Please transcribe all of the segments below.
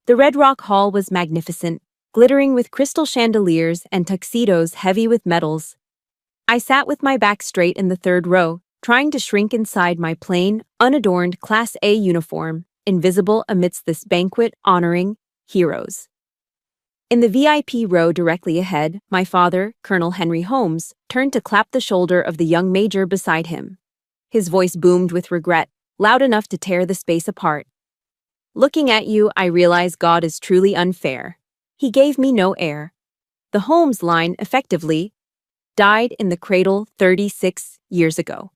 The Red Rock Hall was magnificent, glittering with crystal chandeliers and tuxedos heavy with medals. I sat with my back straight in the third row, trying to shrink inside my plain, unadorned Class A uniform, invisible amidst this banquet honoring heroes. In the VIP row directly ahead, my father, Colonel Henry Holmes, turned to clap the shoulder of the young major beside him. His voice boomed with regret, loud enough to tear the space apart. Looking at you, I realize God is truly unfair. He gave me no heir. The Holmes line, effectively, died in the cradle 36 years ago.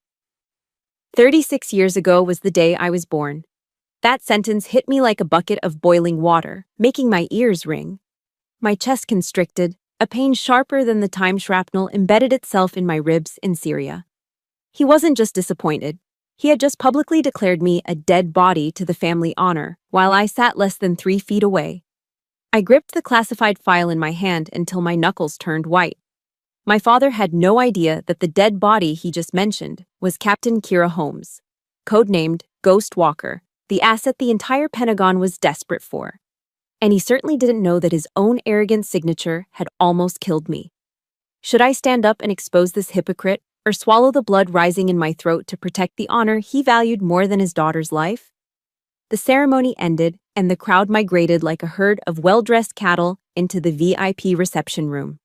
36 years ago was the day I was born. That sentence hit me like a bucket of boiling water, making my ears ring. My chest constricted, a pain sharper than the time shrapnel embedded itself in my ribs in Syria. He wasn't just disappointed. He had just publicly declared me a dead body to the family honor, while I sat less than 3 feet away. I gripped the classified file in my hand until my knuckles turned white. My father had no idea that the dead body he just mentioned was Captain Kira Holmes, codenamed Ghost Walker, the asset the entire Pentagon was desperate for. And he certainly didn't know that his own arrogant signature had almost killed me. Should I stand up and expose this hypocrite, or swallow the blood rising in my throat to protect the honor he valued more than his daughter's life? The ceremony ended, and the crowd migrated like a herd of well-dressed cattle into the VIP reception room.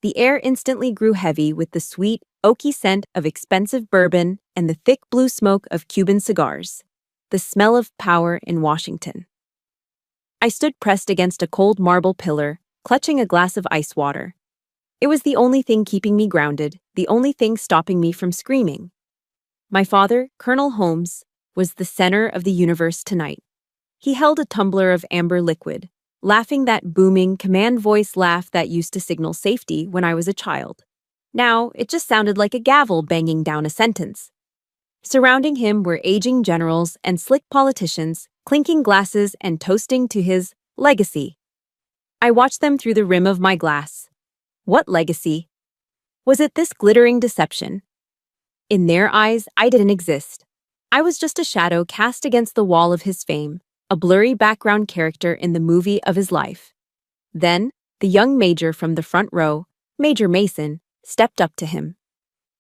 The air instantly grew heavy with the sweet, oaky scent of expensive bourbon and the thick blue smoke of Cuban cigars, the smell of power in Washington. I stood pressed against a cold marble pillar, clutching a glass of ice water. It was the only thing keeping me grounded, the only thing stopping me from screaming. My father, Colonel Holmes, was the center of the universe tonight. He held a tumbler of amber liquid, laughing that booming, command voice laugh that used to signal safety when I was a child. Now, it just sounded like a gavel banging down a sentence. Surrounding him were aging generals and slick politicians, clinking glasses and toasting to his legacy. I watched them through the rim of my glass. What legacy? Was it this glittering deception? In their eyes, I didn't exist. I was just a shadow cast against the wall of his fame, a blurry background character in the movie of his life. Then, the young major from the front row, Major Mason, stepped up to him.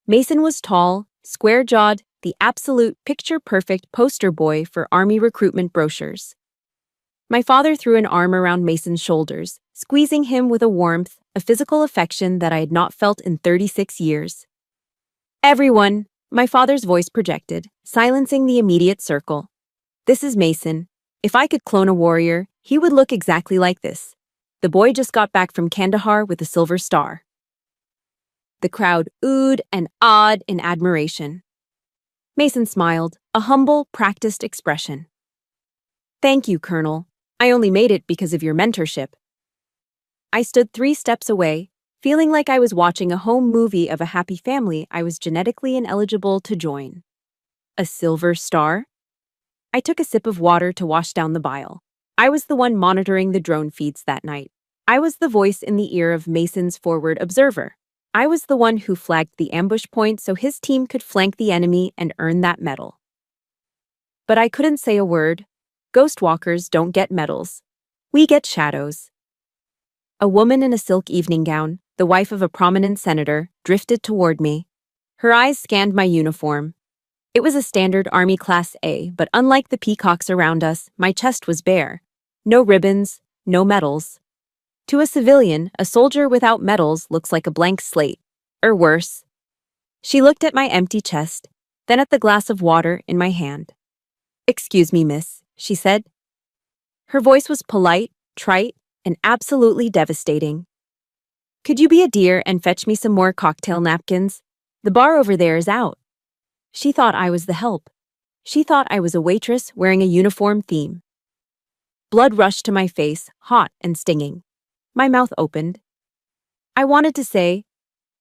Mason was tall, square-jawed, the absolute picture-perfect poster boy for Army recruitment brochures. My father threw an arm around Mason's shoulders, squeezing him with a warmth, a physical affection that I had not felt in 36 years. "Everyone," my father's voice projected, silencing the immediate circle. "This is Mason. If I could clone a warrior, he would look exactly like this. The boy just got back from Kandahar with a silver star." The crowd oohed and awed in admiration. Mason smiled, a humble, practiced expression. "Thank you, Colonel. I only made it because of your mentorship." I stood 3 steps away, feeling like I was watching a home movie of a happy family I was genetically ineligible to join. A silver star? I took a sip of water to wash down the bile. I was the one monitoring the drone feeds that night. I was the voice in the ear of Mason's forward observer. I was the one who flagged the ambush point so his team could flank the enemy and earn that medal. But I couldn't say a word. Ghostwalkers don't get medals. We get shadows. A woman in a silk evening gown, the wife of a prominent senator, drifted toward me. Her eyes scanned my uniform. It was a standard Army Class A, but unlike the peacocks around us, my chest was bare. No ribbons, no medals. To a civilian, a soldier without medals looks like a blank slate, or worse. She looked at my empty chest, then at the glass of water in my hand. "Excuse me, miss," she said. Her voice was polite, trite, and absolutely devastating. "Could you be a dear and fetch me some more cocktail napkins? The bar over there is out." She thought I was the help. She thought I was a waitress wearing a uniform theme. Blood rushed to my face, hot and stinging. My mouth opened. I wanted to say,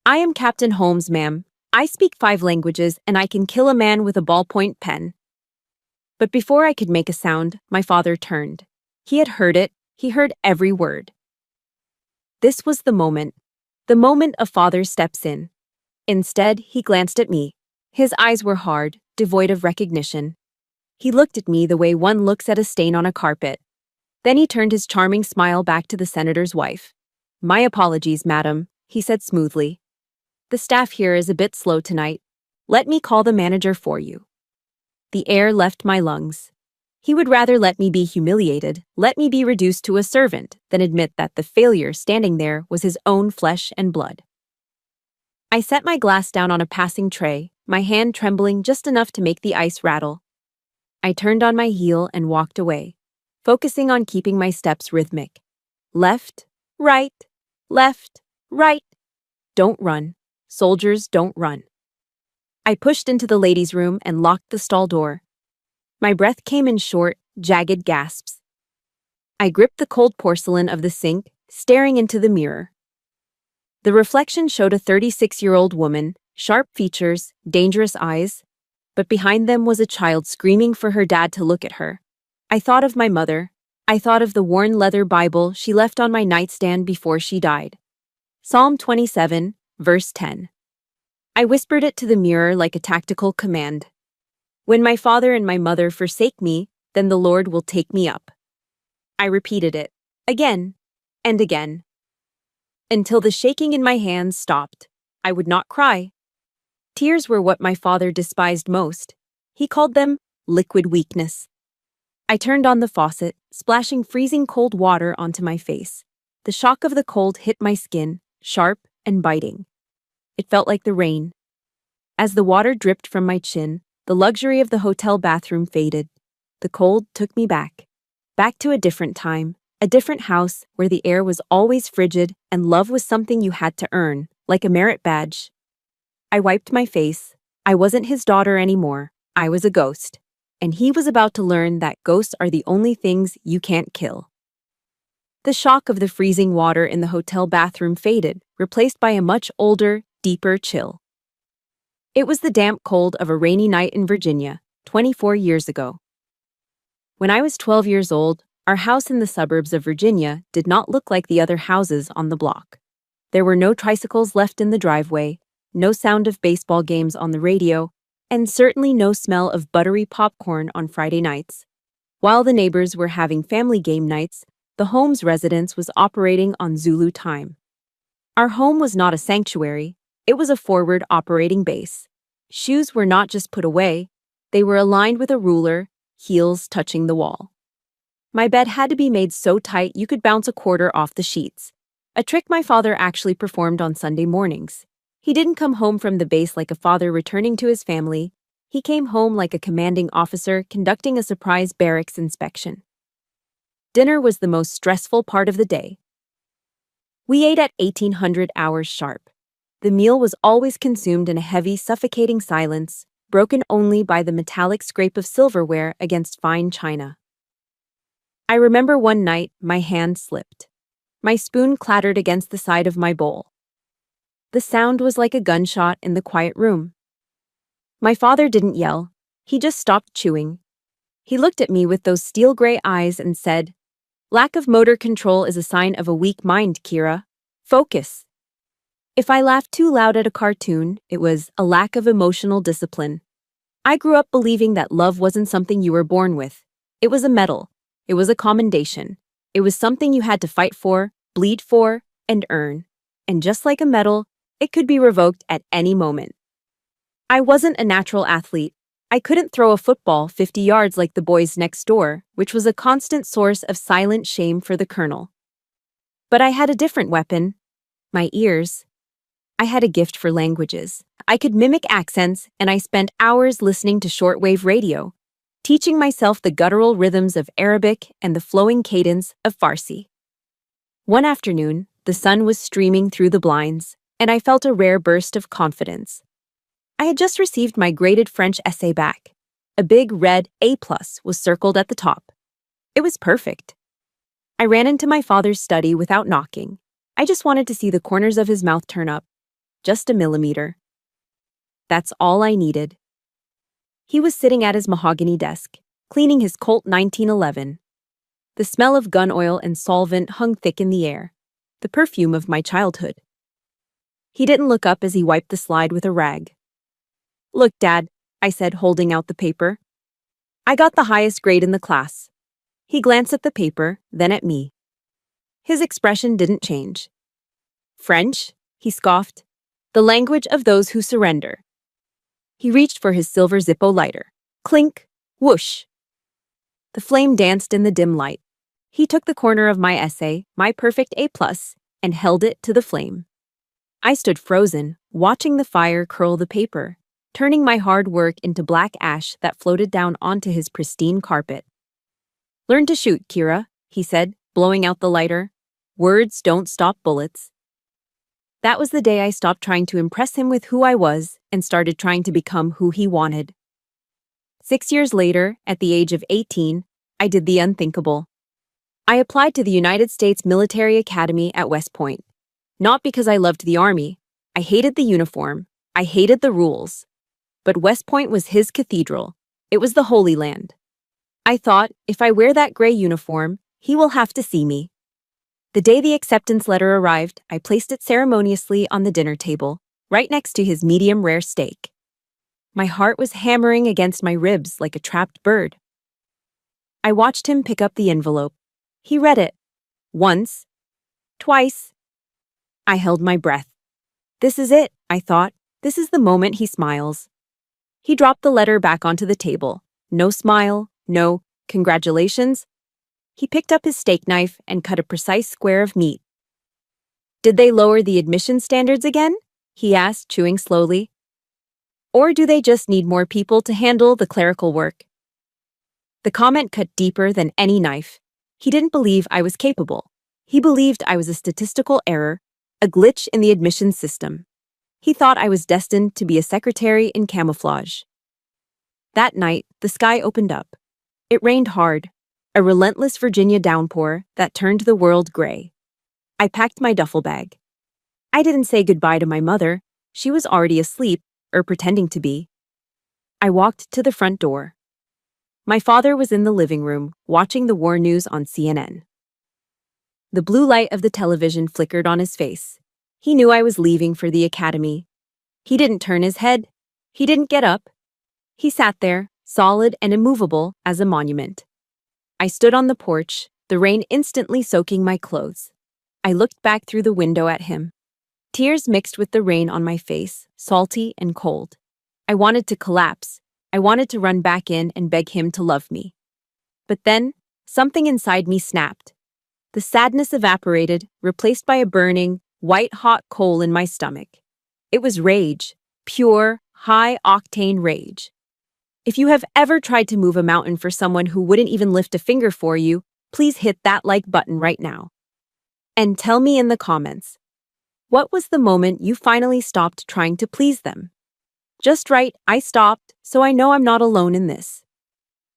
"I am Captain Holmes, ma'am. I speak 5 languages and I can kill a man with a ballpoint pen." But before I could make a sound, my father turned. He had heard it. He heard every word. This was the moment a father steps in. Instead, he glanced at me. His eyes were hard, devoid of recognition. He looked at me the way one looks at a stain on a carpet. Then he turned his charming smile back to the senator's wife. "My apologies, madam," he said smoothly. "The staff here is a bit slow tonight. Let me call the manager for you." The air left my lungs. He would rather let me be humiliated, let me be reduced to a servant, than admit that the failure standing there was his own flesh and blood. I set my glass down on a passing tray, my hand trembling just enough to make the ice rattle. I turned on my heel and walked away, focusing on keeping my steps rhythmic. Left, right, left, right. Don't run. Soldiers don't run. I pushed into the ladies' room and locked the stall door. My breath came in short, jagged gasps. I gripped the cold porcelain of the sink, staring into the mirror. The reflection showed a 36-year-old woman, sharp features, dangerous eyes, but behind them was a child screaming for her dad to look at her. I thought of my mother. I thought of the worn leather Bible she left on my nightstand before she died. Psalm 27, verse 10. I whispered it to the mirror like a tactical command. "When my father and my mother forsake me, then the Lord will take me up." I repeated it, again and again, until the shaking in my hands stopped. I would not cry. Tears were what my father despised most. He called them liquid weakness. I turned on the faucet, splashing freezing cold water onto my face. The shock of the cold hit my skin, sharp and biting. It felt like the rain. As the water dripped from my chin, the luxury of the hotel bathroom faded. The cold took me back to a different time, a different house where the air was always frigid and love was something you had to earn, like a merit badge. I wiped my face. I wasn't his daughter anymore. I was a ghost. And he was about to learn that ghosts are the only things you can't kill. The shock of the freezing water in the hotel bathroom faded, replaced by a much older, deeper chill. It was the damp cold of a rainy night in Virginia, 24 years ago. When I was 12 years old, our house in the suburbs of Virginia did not look like the other houses on the block. There were no tricycles left in the driveway, no sound of baseball games on the radio, and certainly no smell of buttery popcorn on Friday nights. While the neighbors were having family game nights, the home's residence was operating on Zulu time. Our home was not a sanctuary, it was a forward operating base. Shoes were not just put away, they were aligned with a ruler, heels touching the wall. My bed had to be made so tight you could bounce a quarter off the sheets, a trick my father actually performed on Sunday mornings. He didn't come home from the base like a father returning to his family. He came home like a commanding officer conducting a surprise barracks inspection. Dinner was the most stressful part of the day. We ate at 1800 hours sharp. The meal was always consumed in a heavy, suffocating silence, broken only by the metallic scrape of silverware against fine china. I remember one night my hand slipped. My spoon clattered against the side of my bowl. The sound was like a gunshot in the quiet room. My father didn't yell. He just stopped chewing. He looked at me with those steel-gray eyes and said, "Lack of motor control is a sign of a weak mind, Kira. Focus." If I laughed too loud at a cartoon, it was a lack of emotional discipline. I grew up believing that love wasn't something you were born with. It was a medal. It was a commendation. It was something you had to fight for, bleed for, and earn. And just like a medal, it could be revoked at any moment. I wasn't a natural athlete. I couldn't throw a football 50 yards like the boys next door, which was a constant source of silent shame for the colonel. But I had a different weapon, my ears. I had a gift for languages. I could mimic accents, and I spent hours listening to shortwave radio, teaching myself the guttural rhythms of Arabic and the flowing cadence of Farsi. One afternoon, the sun was streaming through the blinds, and I felt a rare burst of confidence. I had just received my graded French essay back. A big red A+ was circled at the top. It was perfect. I ran into my father's study without knocking. I just wanted to see the corners of his mouth turn up. Just a millimeter. That's all I needed. He was sitting at his mahogany desk, cleaning his Colt 1911. The smell of gun oil and solvent hung thick in the air, the perfume of my childhood. He didn't look up as he wiped the slide with a rag. "Look, Dad," I said, holding out the paper. "I got the highest grade in the class." He glanced at the paper, then at me. His expression didn't change. French, he scoffed. The language of those who surrender. He reached for his silver Zippo lighter. Clink, whoosh. The flame danced in the dim light. He took the corner of my essay, my perfect A+, and held it to the flame. I stood frozen, watching the fire curl the paper, turning my hard work into black ash that floated down onto his pristine carpet. Learn to shoot, Kira, he said, blowing out the lighter. Words don't stop bullets. That was the day I stopped trying to impress him with who I was and started trying to become who he wanted. 6 years later, at the age of 18, I did the unthinkable. I applied to the United States Military Academy at West Point. Not because I loved the Army. I hated the uniform. I hated the rules. But West Point was his cathedral. It was the Holy Land. I thought, if I wear that gray uniform, he will have to see me. The day the acceptance letter arrived, I placed it ceremoniously on the dinner table, right next to his medium-rare steak. My heart was hammering against my ribs like a trapped bird. I watched him pick up the envelope. He read it. Once. Twice. I held my breath. This is it, I thought. This is the moment he smiles. He dropped the letter back onto the table. No smile, no congratulations. He picked up his steak knife and cut a precise square of meat. Did they lower the admission standards again? He asked, chewing slowly. Or do they just need more people to handle the clerical work? The comment cut deeper than any knife. He didn't believe I was capable. He believed I was a statistical error, a glitch in the admissions system. He thought I was destined to be a secretary in camouflage. That night, the sky opened up. It rained hard, a relentless Virginia downpour that turned the world gray. I packed my duffel bag. I didn't say goodbye to my mother. She was already asleep, or pretending to be. I walked to the front door. My father was in the living room, watching the war news on CNN. The blue light of the television flickered on his face. He knew I was leaving for the academy. He didn't turn his head. He didn't get up. He sat there, solid and immovable as a monument. I stood on the porch, the rain instantly soaking my clothes. I looked back through the window at him. Tears mixed with the rain on my face, salty and cold. I wanted to collapse. I wanted to run back in and beg him to love me. But then, something inside me snapped. The sadness evaporated, replaced by a burning, white-hot coal in my stomach. It was rage, pure, high-octane rage. If you have ever tried to move a mountain for someone who wouldn't even lift a finger for you, please hit that like button right now. And tell me in the comments, what was the moment you finally stopped trying to please them? Just right, I stopped, so I know I'm not alone in this.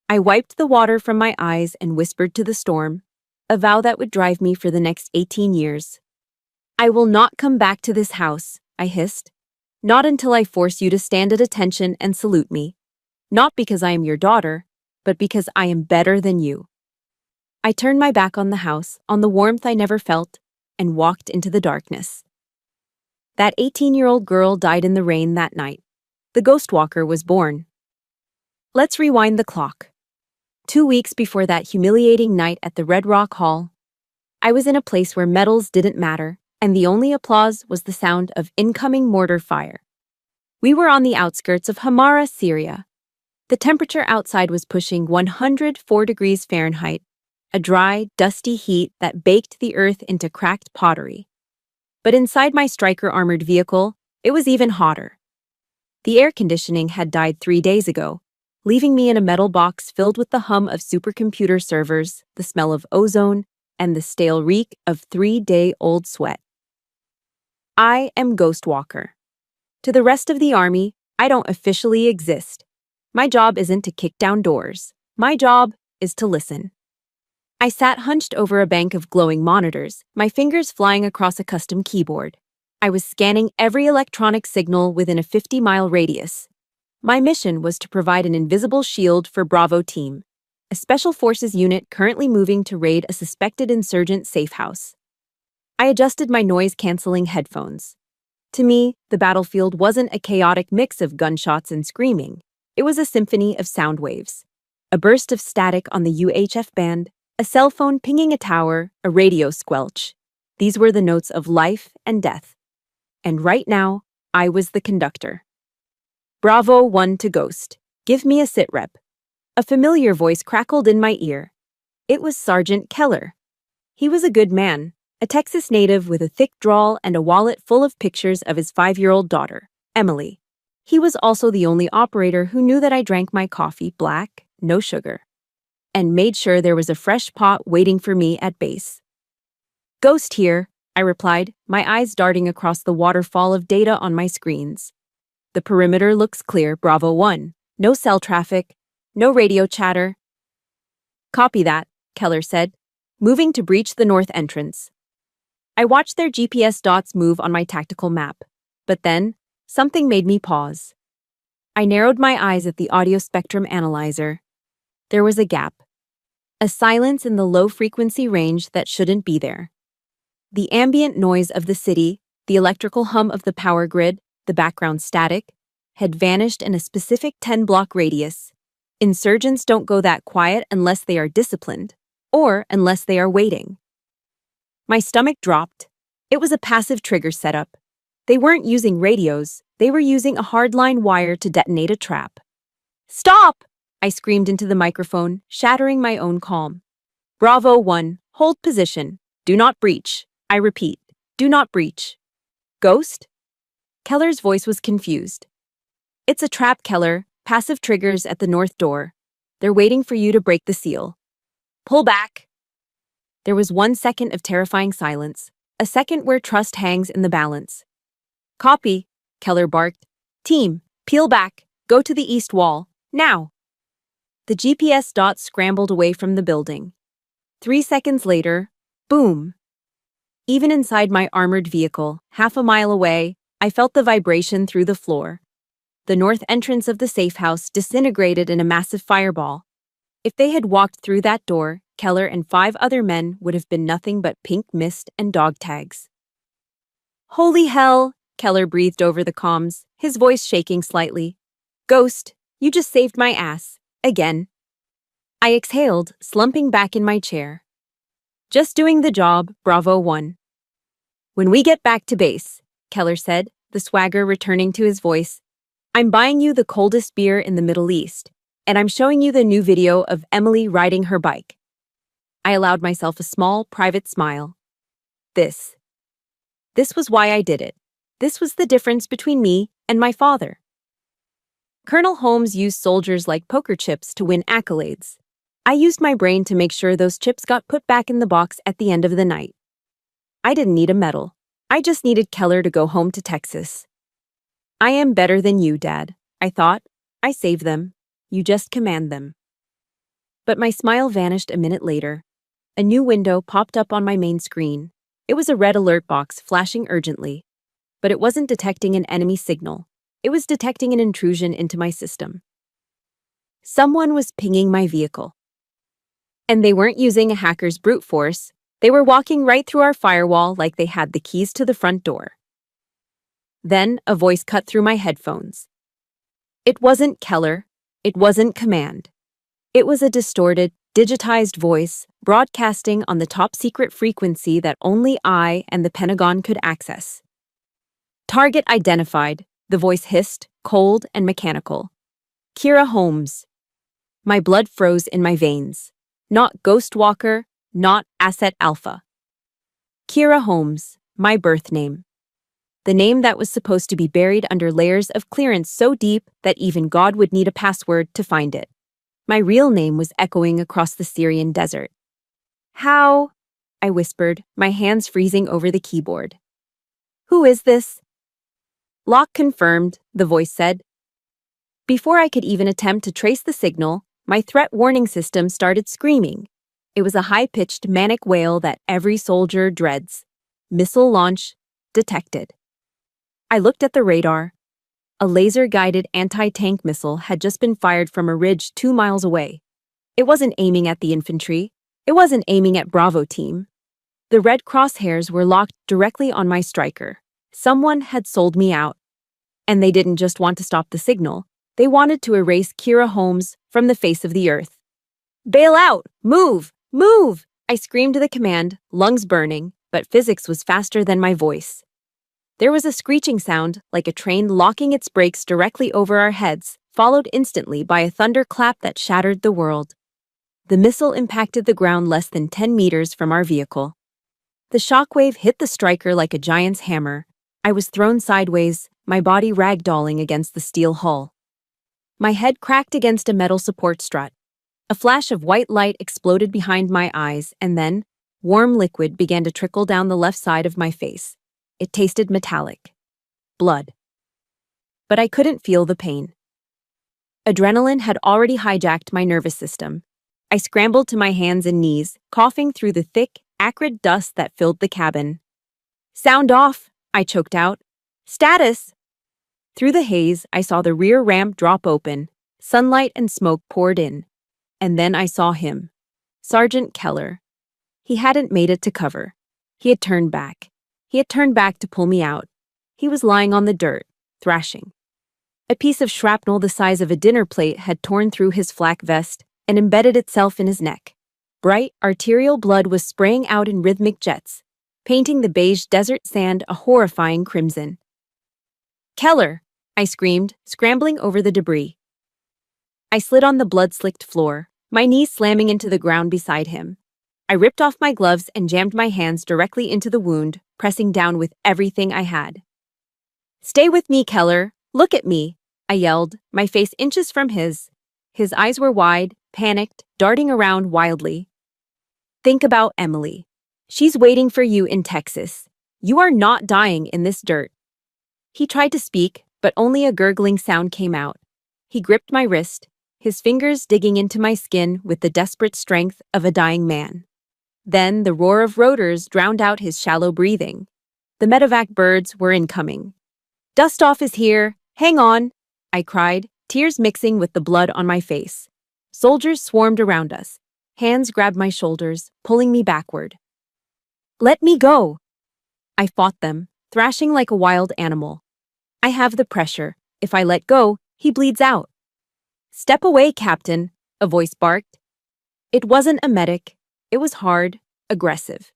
I wiped the water from my eyes and whispered to the storm, a vow that would drive me for the next 18 years. I will not come back to this house, I hissed. Not until I force you to stand at attention and salute me. Not because I am your daughter, but because I am better than you. I turned my back on the house, on the warmth I never felt, and walked into the darkness. That 18-year-old girl died in the rain that night. The ghost walker was born. Let's rewind the clock. 2 weeks before that humiliating night at the Red Rock Hall, I was in a place where medals didn't matter, and the only applause was the sound of incoming mortar fire. We were on the outskirts of Hamara, Syria. The temperature outside was pushing 104 degrees Fahrenheit, a dry, dusty heat that baked the earth into cracked pottery. But inside my Stryker-armored vehicle, it was even hotter. The air conditioning had died 3 days ago, leaving me in a metal box filled with the hum of supercomputer servers, the smell of ozone, and the stale reek of 3-day-old sweat. I am Ghost Walker. To the rest of the army, I don't officially exist. My job isn't to kick down doors. My job is to listen. I sat hunched over a bank of glowing monitors, my fingers flying across a custom keyboard. I was scanning every electronic signal within a 50-mile radius. My mission was to provide an invisible shield for Bravo Team, a special forces unit currently moving to raid a suspected insurgent safe house. I adjusted my noise-canceling headphones. To me, the battlefield wasn't a chaotic mix of gunshots and screaming. It was a symphony of sound waves. A burst of static on the UHF band, A cell phone pinging a tower, a radio squelch. These were the notes of life and death. And right now, I was the conductor. Bravo 1 to Ghost. Give me a sit rep. A familiar voice crackled in my ear. It was Sergeant Keller. He was a good man, a Texas native with a thick drawl and a wallet full of pictures of his 5-year-old daughter, Emily. He was also the only operator who knew that I drank my coffee black, no sugar, and made sure there was a fresh pot waiting for me at base. Ghost here, I replied, my eyes darting across the waterfall of data on my screens. The perimeter looks clear, Bravo 1. No cell traffic, no radio chatter. Copy that, Keller said, moving to breach the north entrance. I watched their GPS dots move on my tactical map, but then, something made me pause. I narrowed my eyes at the audio spectrum analyzer. There was a gap. A silence in the low-frequency range that shouldn't be there. The ambient noise of the city, the electrical hum of the power grid, the background static, had vanished in a specific 10-block radius. Insurgents don't go that quiet unless they are disciplined, or unless they are waiting. My stomach dropped. It was a passive trigger setup. They weren't using radios, they were using a hardline wire to detonate a trap. Stop! I screamed into the microphone, shattering my own calm. Bravo 1, hold position. Do not breach. I repeat, do not breach. Ghost? Keller's voice was confused. It's a trap, Keller. Passive triggers at the north door. They're waiting for you to break the seal. Pull back. There was 1 second of terrifying silence, a second where trust hangs in the balance. Copy, Keller barked. Team, peel back. Go to the east wall. Now. The GPS dots scrambled away from the building. 3 seconds later, boom. Even inside my armored vehicle, half a mile away, I felt the vibration through the floor. The north entrance of the safe house disintegrated in a massive fireball. If they had walked through that door, Keller and 5 other men would have been nothing but pink mist and dog tags. Holy hell, Keller breathed over the comms, his voice shaking slightly. Ghost, you just saved my ass. Again. I exhaled, slumping back in my chair. Just doing the job, Bravo 1. When we get back to base, Keller said, the swagger returning to his voice, I'm buying you the coldest beer in the Middle East, and I'm showing you the new video of Emily riding her bike. I allowed myself a small, private smile. This was why I did it. This was the difference between me and my father. Colonel Holmes used soldiers like poker chips to win accolades. I used my brain to make sure those chips got put back in the box at the end of the night. I didn't need a medal. I just needed Keller to go home to Texas. I am better than you, Dad, I thought. I save them. You just command them. But my smile vanished a minute later. A new window popped up on my main screen. It was a red alert box flashing urgently. But it wasn't detecting an enemy signal. It was detecting an intrusion into my system. Someone was pinging my vehicle. And they weren't using a hacker's brute force. They were walking right through our firewall like they had the keys to the front door. Then a voice cut through my headphones. It wasn't Keller. It wasn't command. It was a distorted, digitized voice broadcasting on the top-secret frequency that only I and the Pentagon could access. Target identified, the voice hissed, cold and mechanical. Kira Holmes. My blood froze in my veins. Not Ghost Walker, not Asset Alpha. Kira Holmes, my birth name. The name that was supposed to be buried under layers of clearance so deep that even God would need a password to find it. My real name was echoing across the Syrian desert. How? I whispered, my hands freezing over the keyboard. Who is this? Lock confirmed, the voice said. Before I could even attempt to trace the signal, my threat warning system started screaming. It was a high-pitched, manic wail that every soldier dreads. Missile launch detected. I looked at the radar. A laser-guided anti-tank missile had just been fired from a ridge 2 miles away. It wasn't aiming at the infantry. It wasn't aiming at Bravo Team. The red crosshairs were locked directly on my striker. Someone had sold me out. And they didn't just want to stop the signal. They wanted to erase Kira Holmes from the face of the earth. Bail out! Move! Move! I screamed the command, lungs burning, but physics was faster than my voice. There was a screeching sound, like a train locking its brakes directly over our heads, followed instantly by a thunderclap that shattered the world. The missile impacted the ground less than 10 meters from our vehicle. The shockwave hit the striker like a giant's hammer. I was thrown sideways, my body ragdolling against the steel hull. My head cracked against a metal support strut. A flash of white light exploded behind my eyes, and then, warm liquid began to trickle down the left side of my face. It tasted metallic. Blood. But I couldn't feel the pain. Adrenaline had already hijacked my nervous system. I scrambled to my hands and knees, coughing through the thick, acrid dust that filled the cabin. "Sound off," I choked out. "Status!" Through the haze, I saw the rear ramp drop open. Sunlight and smoke poured in. And then I saw him. Sergeant Keller. He hadn't made it to cover. He had turned back. He had turned back to pull me out. He was lying on the dirt, thrashing. A piece of shrapnel the size of a dinner plate had torn through his flak vest and embedded itself in his neck. Bright, arterial blood was spraying out in rhythmic jets, painting the beige desert sand a horrifying crimson. "Keller!" I screamed, scrambling over the debris. I slid on the blood-slicked floor, my knees slamming into the ground beside him. I ripped off my gloves and jammed my hands directly into the wound, pressing down with everything I had. "Stay with me, Keller! Look at me!" I yelled, my face inches from his. His eyes were wide, panicked, darting around wildly. "Think about Emily. She's waiting for you in Texas. You are not dying in this dirt." He tried to speak, but only a gurgling sound came out. He gripped my wrist, his fingers digging into my skin with the desperate strength of a dying man. Then the roar of rotors drowned out his shallow breathing. The medevac birds were incoming. "Dust off is here. Hang on," I cried, tears mixing with the blood on my face. Soldiers swarmed around us. Hands grabbed my shoulders, pulling me backward. "Let me go!" I fought them, thrashing like a wild animal. "I have the pressure. If I let go, he bleeds out." "Step away, Captain," a voice barked. It wasn't a medic. It was hard, aggressive.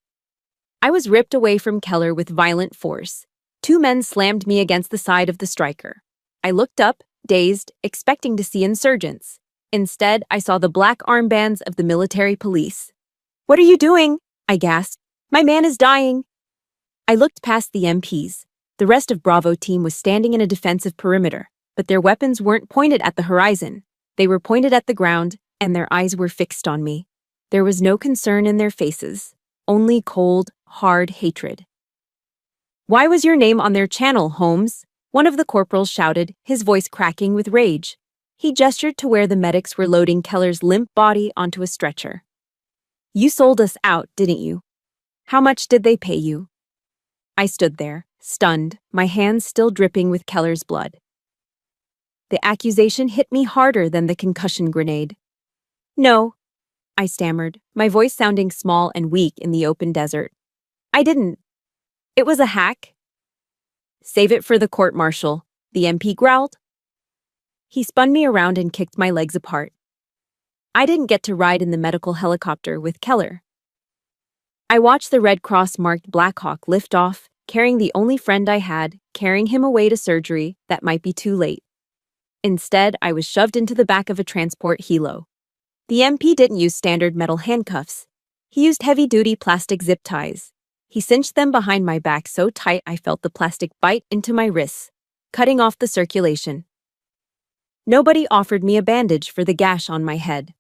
I was ripped away from Keller with violent force. Two men slammed me against the side of the striker. I looked up, dazed, expecting to see insurgents. Instead, I saw the black armbands of the military police. "What are you doing?" I gasped. "My man is dying." I looked past the MPs. The rest of Bravo team was standing in a defensive perimeter, but their weapons weren't pointed at the horizon. They were pointed at the ground, and their eyes were fixed on me. There was no concern in their faces, only cold, hard hatred. "Why was your name on their channel, Holmes?" One of the corporals shouted, his voice cracking with rage. He gestured to where the medics were loading Keller's limp body onto a stretcher. "You sold us out, didn't you? How much did they pay you?" I stood there, stunned, my hands still dripping with Keller's blood. The accusation hit me harder than the concussion grenade. "No," I stammered, my voice sounding small and weak in the open desert. "I didn't. It was a hack." "Save it for the court-martial," the MP growled. He spun me around and kicked my legs apart. I didn't get to ride in the medical helicopter with Keller. I watched the Red Cross-marked Black Hawk lift off, carrying the only friend I had, carrying him away to surgery that might be too late. Instead, I was shoved into the back of a transport helo. The MP didn't use standard metal handcuffs. He used heavy-duty plastic zip ties. He cinched them behind my back so tight I felt the plastic bite into my wrists, cutting off the circulation. Nobody offered me a bandage for the gash on my head.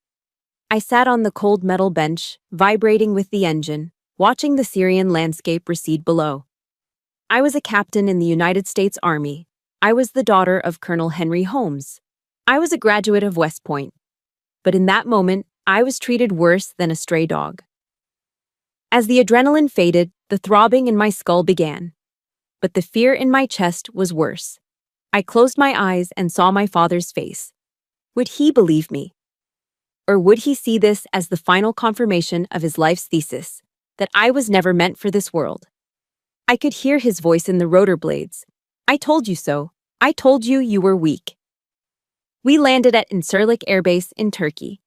I sat on the cold metal bench, vibrating with the engine, watching the Syrian landscape recede below. I was a captain in the United States Army. I was the daughter of Colonel Henry Holmes. I was a graduate of West Point. But in that moment, I was treated worse than a stray dog. As the adrenaline faded, the throbbing in my skull began. But the fear in my chest was worse. I closed my eyes and saw my father's face. Would he believe me? Or would he see this as the final confirmation of his life's thesis, that I was never meant for this world? I could hear his voice in the rotor blades. "I told you so. I told you you were weak." We landed at Incirlik Air Base in Turkey.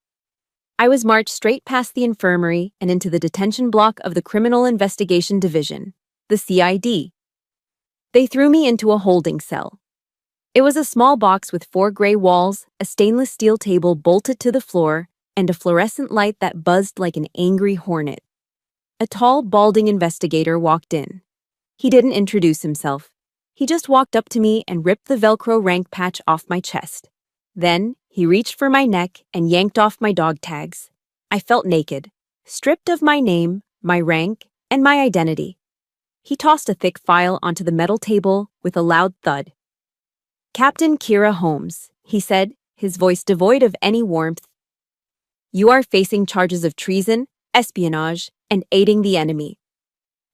I was marched straight past the infirmary and into the detention block of the Criminal Investigation Division, the CID. They threw me into a holding cell. It was a small box with 4 gray walls, a stainless steel table bolted to the floor, and a fluorescent light that buzzed like an angry hornet. A tall, balding investigator walked in. He didn't introduce himself. He just walked up to me and ripped the Velcro rank patch off my chest. Then, he reached for my neck and yanked off my dog tags. I felt naked, stripped of my name, my rank, and my identity. He tossed a thick file onto the metal table with a loud thud. "Captain Kira Holmes," he said, his voice devoid of any warmth. "You are facing charges of treason, espionage, and aiding the enemy.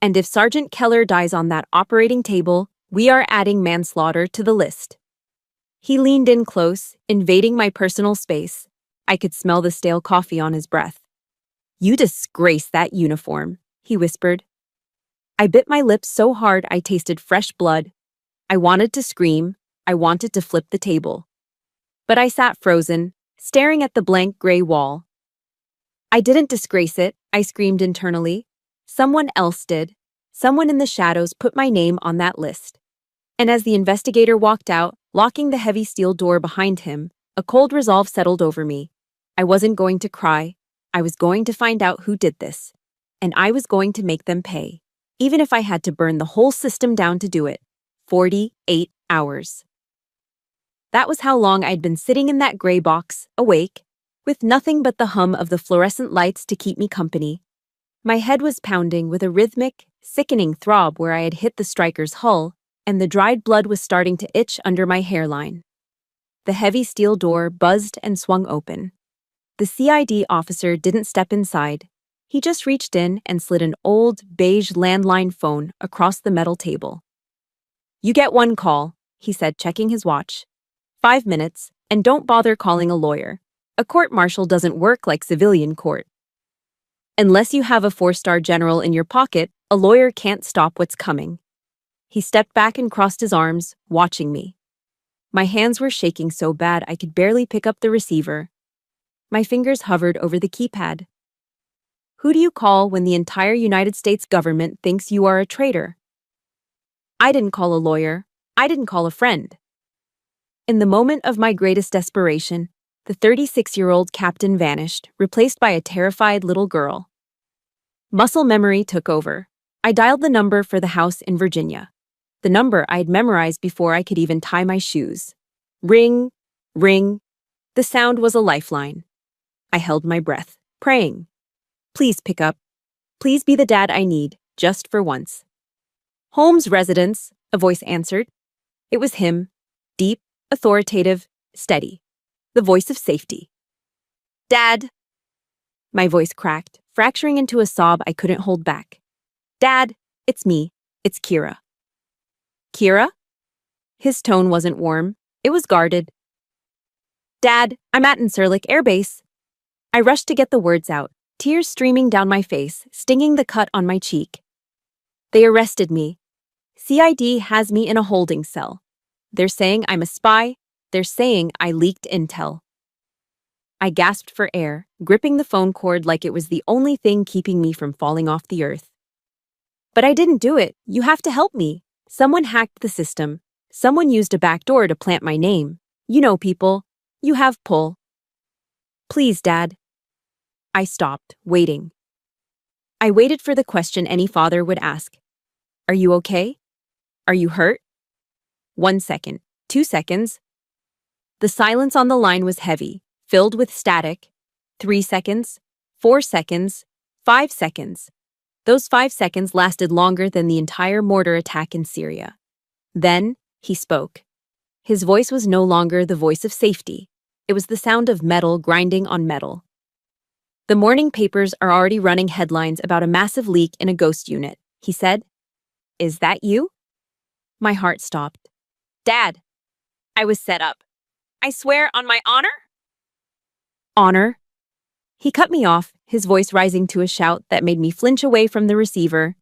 And if Sergeant Keller dies on that operating table, we are adding manslaughter to the list." He leaned in close, invading my personal space. I could smell the stale coffee on his breath. "You disgrace that uniform," he whispered. I bit my lips so hard I tasted fresh blood. I wanted to scream. I wanted to flip the table. But I sat frozen, staring at the blank gray wall. "I didn't disgrace it," I screamed internally. "Someone else did. Someone in the shadows put my name on that list." And as the investigator walked out, locking the heavy steel door behind him, a cold resolve settled over me. I wasn't going to cry. I was going to find out who did this. And I was going to make them pay, even if I had to burn the whole system down to do it. 48 hours. That was how long I'd been sitting in that gray box, awake, with nothing but the hum of the fluorescent lights to keep me company. My head was pounding with a rhythmic, sickening throb where I had hit the striker's hull, and the dried blood was starting to itch under my hairline. The heavy steel door buzzed and swung open. The CID officer didn't step inside. He just reached in and slid an old, beige landline phone across the metal table. "You get one call," he said, checking his watch. 5 minutes, and don't bother calling a lawyer. A court-martial doesn't work like civilian court. Unless you have a 4-star general in your pocket, a lawyer can't stop what's coming. He stepped back and crossed his arms, watching me. My hands were shaking so bad I could barely pick up the receiver. My fingers hovered over the keypad. Who do you call when the entire United States government thinks you are a traitor? I didn't call a lawyer. I didn't call a friend. In the moment of my greatest desperation, the 36-year-old captain vanished, replaced by a terrified little girl. Muscle memory took over. I dialed the number for the house in Virginia. The number I had memorized before I could even tie my shoes. Ring, ring. The sound was a lifeline. I held my breath, praying. Please pick up. Please be the dad I need, just for once. Holmes' residence, a voice answered. It was him, deep, authoritative, steady. The voice of safety. Dad! My voice cracked, fracturing into a sob I couldn't hold back. Dad, it's me. It's Kira. Kira? His tone wasn't warm. It was guarded. Dad, I'm at Incirlik Air Base. I rushed to get the words out, tears streaming down my face, stinging the cut on my cheek. They arrested me. CID has me in a holding cell. They're saying I'm a spy. They're saying I leaked intel. I gasped for air, gripping the phone cord like it was the only thing keeping me from falling off the earth. But I didn't do it. You have to help me. Someone hacked the system. Someone used a backdoor to plant my name. You know people. You have pull. Please, Dad. I stopped, waiting. I waited for the question any father would ask. Are you okay? Are you hurt? 1 second, 2 seconds. The silence on the line was heavy, filled with static. 3 seconds, 4 seconds, 5 seconds. Those 5 seconds lasted longer than the entire mortar attack in Syria. Then, he spoke. His voice was no longer the voice of safety. It was the sound of metal grinding on metal. The morning papers are already running headlines about a massive leak in a ghost unit, he said. Is that you? My heart stopped. Dad, I was set up. I swear on my honor? Honor? He cut me off, his voice rising to a shout that made me flinch away from the receiver.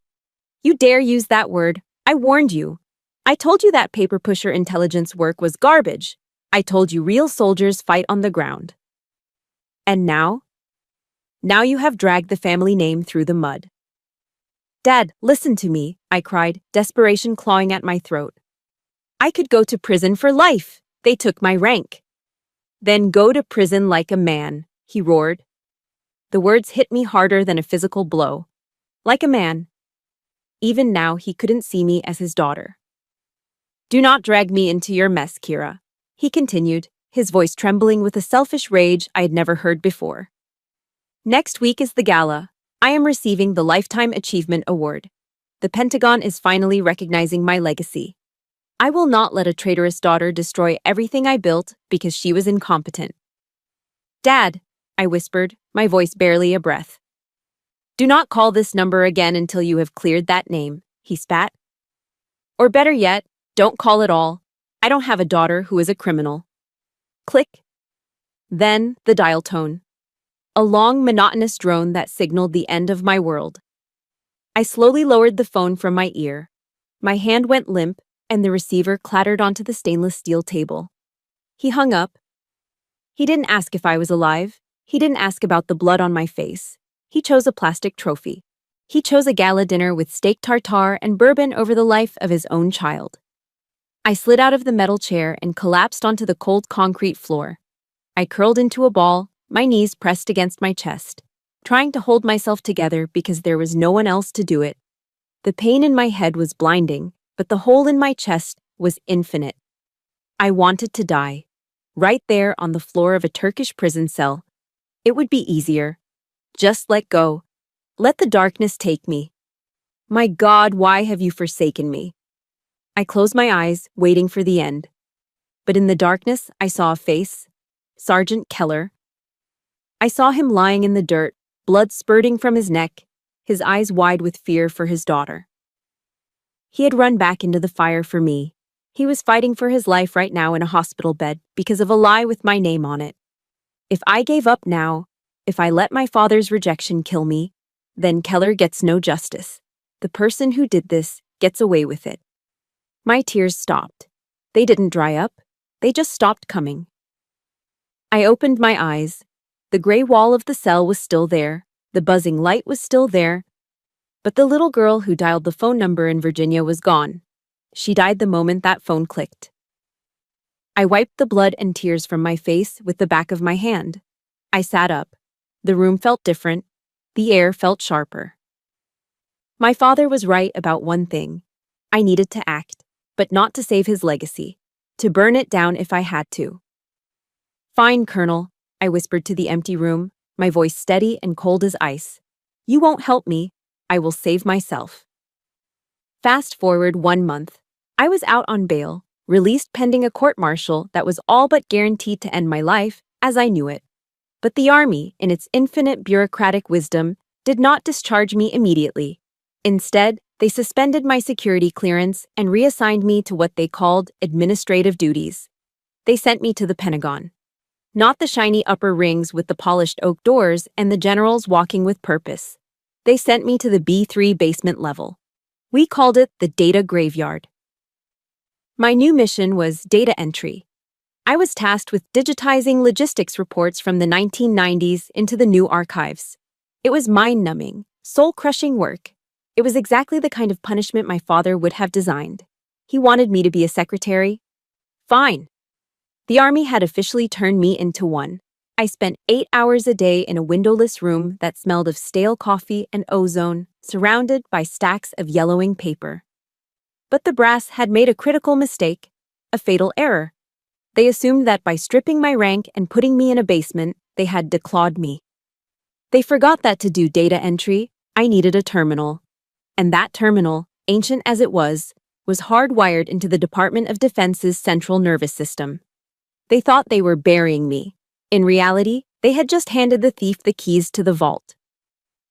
You dare use that word. I warned you. I told you that paper pusher intelligence work was garbage. I told you real soldiers fight on the ground. And now? Now you have dragged the family name through the mud." "Dad, listen to me," I cried, desperation clawing at my throat. "I could go to prison for life. They took my rank." "Then go to prison like a man," he roared. The words hit me harder than a physical blow. Like a man. Even now, he couldn't see me as his daughter. "Do not drag me into your mess, Kira," he continued, his voice trembling with a selfish rage I had never heard before. "Next week is the gala. I am receiving the Lifetime Achievement Award. The Pentagon is finally recognizing my legacy. I will not let a traitorous daughter destroy everything I built because she was incompetent." "Dad," I whispered, my voice barely a breath. "Do not call this number again until you have cleared that name," he spat. "Or better yet, don't call at all. I don't have a daughter who is a criminal." Click. Then the dial tone. A long, monotonous drone that signaled the end of my world. I slowly lowered the phone from my ear. My hand went limp, and the receiver clattered onto the stainless steel table. He hung up. He didn't ask if I was alive. He didn't ask about the blood on my face. He chose a plastic trophy. He chose a gala dinner with steak tartare and bourbon over the life of his own child. I slid out of the metal chair and collapsed onto the cold concrete floor. I curled into a ball, my knees pressed against my chest, trying to hold myself together because there was no one else to do it. The pain in my head was blinding, but the hole in my chest was infinite. I wanted to die. Right there on the floor of a Turkish prison cell. It would be easier. Just let go. Let the darkness take me. My God, why have you forsaken me? I closed my eyes, waiting for the end. But in the darkness, I saw a face. Sergeant Keller. I saw him lying in the dirt, blood spurting from his neck, his eyes wide with fear for his daughter. He had run back into the fire for me. He was fighting for his life right now in a hospital bed because of a lie with my name on it. If I gave up now, if I let my father's rejection kill me, then Keller gets no justice. The person who did this gets away with it. My tears stopped. They didn't dry up. They just stopped coming. I opened my eyes. The gray wall of the cell was still there. The buzzing light was still there. But the little girl who dialed the phone number in Virginia was gone. She died the moment that phone clicked. I wiped the blood and tears from my face with the back of my hand. I sat up. The room felt different. The air felt sharper. My father was right about one thing. I needed to act, but not to save his legacy. To burn it down if I had to. "Fine, Colonel," I whispered to the empty room, my voice steady and cold as ice. "You won't help me. I will save myself." Fast forward 1 month. I was out on bail, released pending a court-martial that was all but guaranteed to end my life as I knew it. But the Army, in its infinite bureaucratic wisdom, did not discharge me immediately. Instead, they suspended my security clearance and reassigned me to what they called administrative duties. They sent me to the Pentagon. Not the shiny upper rings with the polished oak doors and the generals walking with purpose. They sent me to the B3 basement level. We called it the data graveyard. My new mission was data entry. I was tasked with digitizing logistics reports from the 1990s into the new archives. It was mind-numbing, soul-crushing work. It was exactly the kind of punishment my father would have designed. He wanted me to be a secretary. Fine. The Army had officially turned me into one. I spent 8 hours a day in a windowless room that smelled of stale coffee and ozone, surrounded by stacks of yellowing paper. But the brass had made a critical mistake, a fatal error. They assumed that by stripping my rank and putting me in a basement, they had declawed me. They forgot that to do data entry, I needed a terminal. And that terminal, ancient as it was hardwired into the Department of Defense's central nervous system. They thought they were burying me. In reality, they had just handed the thief the keys to the vault.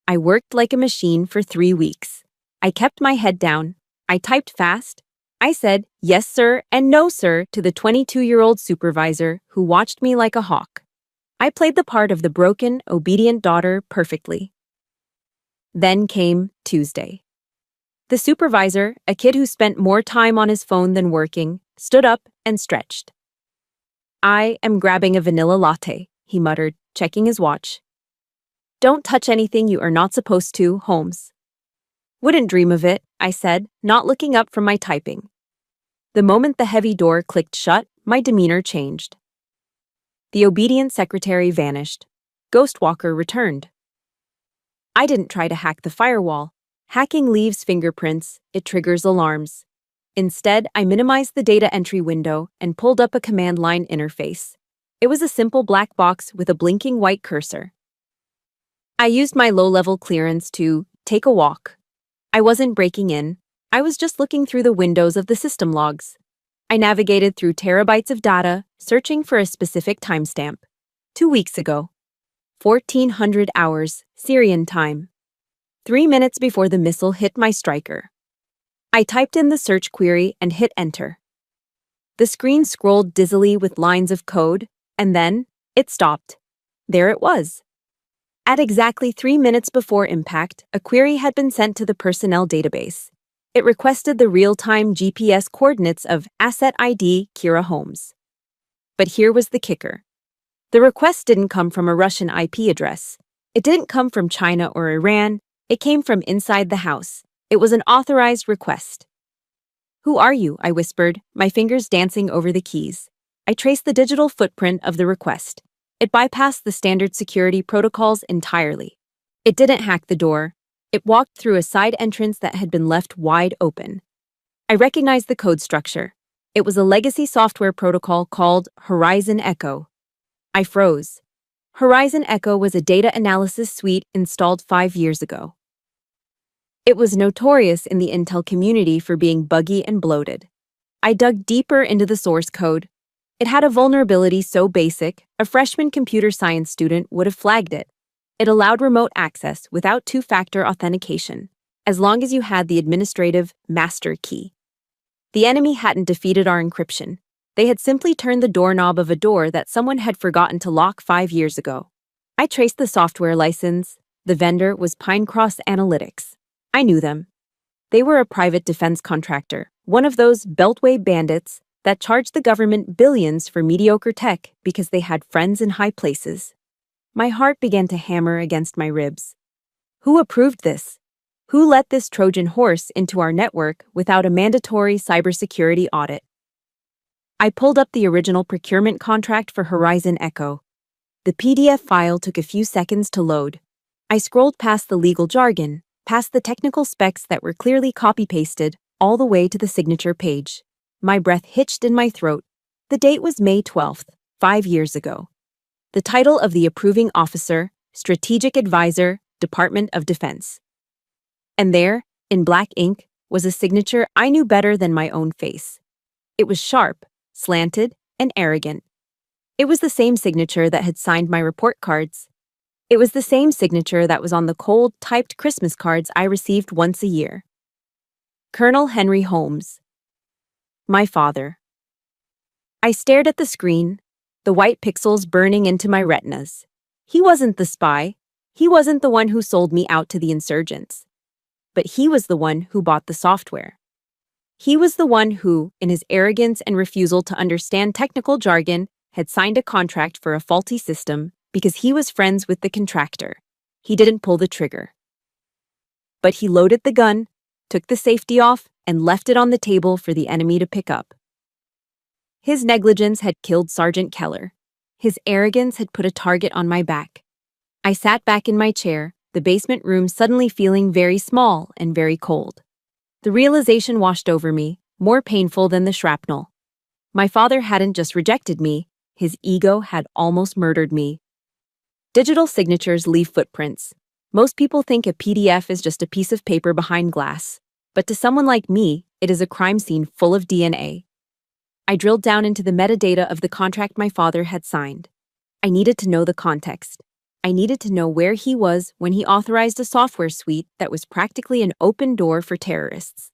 I worked like a machine for 3 weeks. I kept my head down. I typed fast. I said, "Yes, sir," and "No, sir," to the 22-year-old supervisor who watched me like a hawk. I played the part of the broken, obedient daughter perfectly. Then came Tuesday. The supervisor, a kid who spent more time on his phone than working, stood up and stretched. "I am grabbing a vanilla latte," he muttered, checking his watch. Don't touch anything you are not supposed to, Holmes. Wouldn't dream of it, I said, not looking up from my typing. The moment the heavy door clicked shut, my demeanor changed. The obedient secretary vanished. Ghostwalker returned. I didn't try to hack the firewall. Hacking leaves fingerprints, it triggers alarms. Instead, I minimized the data entry window and pulled up a command line interface. It was a simple black box with a blinking white cursor. I used my low-level clearance to take a walk. I wasn't breaking in. I was just looking through the windows of the system logs. I navigated through terabytes of data, searching for a specific timestamp. 2 weeks ago. 1400 hours, Syrian time. 3 minutes before the missile hit my striker. I typed in the search query and hit enter. The screen scrolled dizzily with lines of code, and then it stopped. There it was. At exactly 3 minutes before impact, a query had been sent to the personnel database. It requested the real-time GPS coordinates of Asset ID Kira Holmes. But here was the kicker. The request didn't come from a Russian IP address. It didn't come from China or Iran. It came from inside the house. It was an authorized request. "Who are you?" I whispered, my fingers dancing over the keys. I traced the digital footprint of the request. It bypassed the standard security protocols entirely. It didn't hack the door. It walked through a side entrance that had been left wide open. I recognized the code structure. It was a legacy software protocol called Horizon Echo. I froze. Horizon Echo was a data analysis suite installed 5 years ago. It was notorious in the Intel community for being buggy and bloated. I dug deeper into the source code. It had a vulnerability so basic, a freshman computer science student would have flagged it. It allowed remote access without two-factor authentication, as long as you had the administrative master key. The enemy hadn't defeated our encryption. They had simply turned the doorknob of a door that someone had forgotten to lock 5 years ago. I traced the software license. The vendor was Pinecross Analytics. I knew them. They were a private defense contractor, one of those beltway bandits that charged the government billions for mediocre tech because they had friends in high places. My heart began to hammer against my ribs. Who approved this? Who let this Trojan horse into our network without a mandatory cybersecurity audit? I pulled up the original procurement contract for Horizon Echo. The PDF file took a few seconds to load. I scrolled past the legal jargon, past the technical specs that were clearly copy-pasted, all the way to the signature page. My breath hitched in my throat. The date was May 12th, 5 years ago. The title of the approving officer, Strategic Advisor, Department of Defense. And there, in black ink, was a signature I knew better than my own face. It was sharp, slanted, and arrogant. It was the same signature that had signed my report cards. It was the same signature that was on the cold, typed Christmas cards I received once a year. Colonel Henry Holmes. My father. I stared at the screen, the white pixels burning into my retinas. He wasn't the spy. He wasn't the one who sold me out to the insurgents. But he was the one who bought the software. He was the one who, in his arrogance and refusal to understand technical jargon, had signed a contract for a faulty system because he was friends with the contractor. He didn't pull the trigger. But he loaded the gun, took the safety off, and left it on the table for the enemy to pick up. His negligence had killed Sergeant Keller. His arrogance had put a target on my back. I sat back in my chair, the basement room suddenly feeling very small and very cold. The realization washed over me, more painful than the shrapnel. My father hadn't just rejected me, his ego had almost murdered me. Digital signatures leave footprints. Most people think a PDF is just a piece of paper behind glass. But to someone like me, it is a crime scene full of DNA. I drilled down into the metadata of the contract my father had signed. I needed to know the context. I needed to know where he was when he authorized a software suite that was practically an open door for terrorists.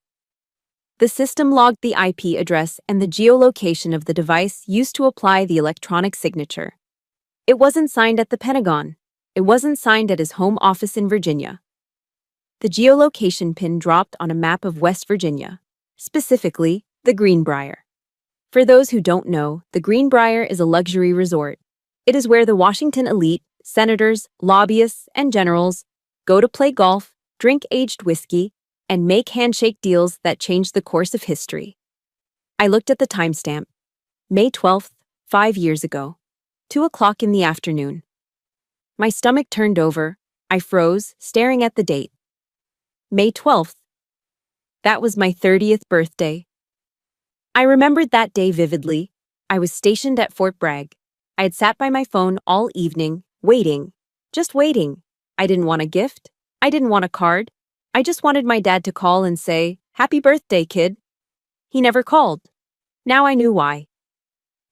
The system logged the IP address and the geolocation of the device used to apply the electronic signature. It wasn't signed at the Pentagon. It wasn't signed at his home office in Virginia. The geolocation pin dropped on a map of West Virginia, specifically the Greenbrier. For those who don't know, the Greenbrier is a luxury resort. It is where the Washington elite senators, lobbyists, and generals go to play golf, drink aged whiskey, and make handshake deals that change the course of history. I looked at the timestamp. May 12th, 5 years ago. 2 o'clock in the afternoon. My stomach turned over. I froze, staring at the date. May 12th. That was my 30th birthday. I remembered that day vividly. I was stationed at Fort Bragg. I had sat by my phone all evening, waiting. Just waiting. I didn't want a gift. I didn't want a card. I just wanted my dad to call and say, "Happy birthday, kid." He never called. Now I knew why.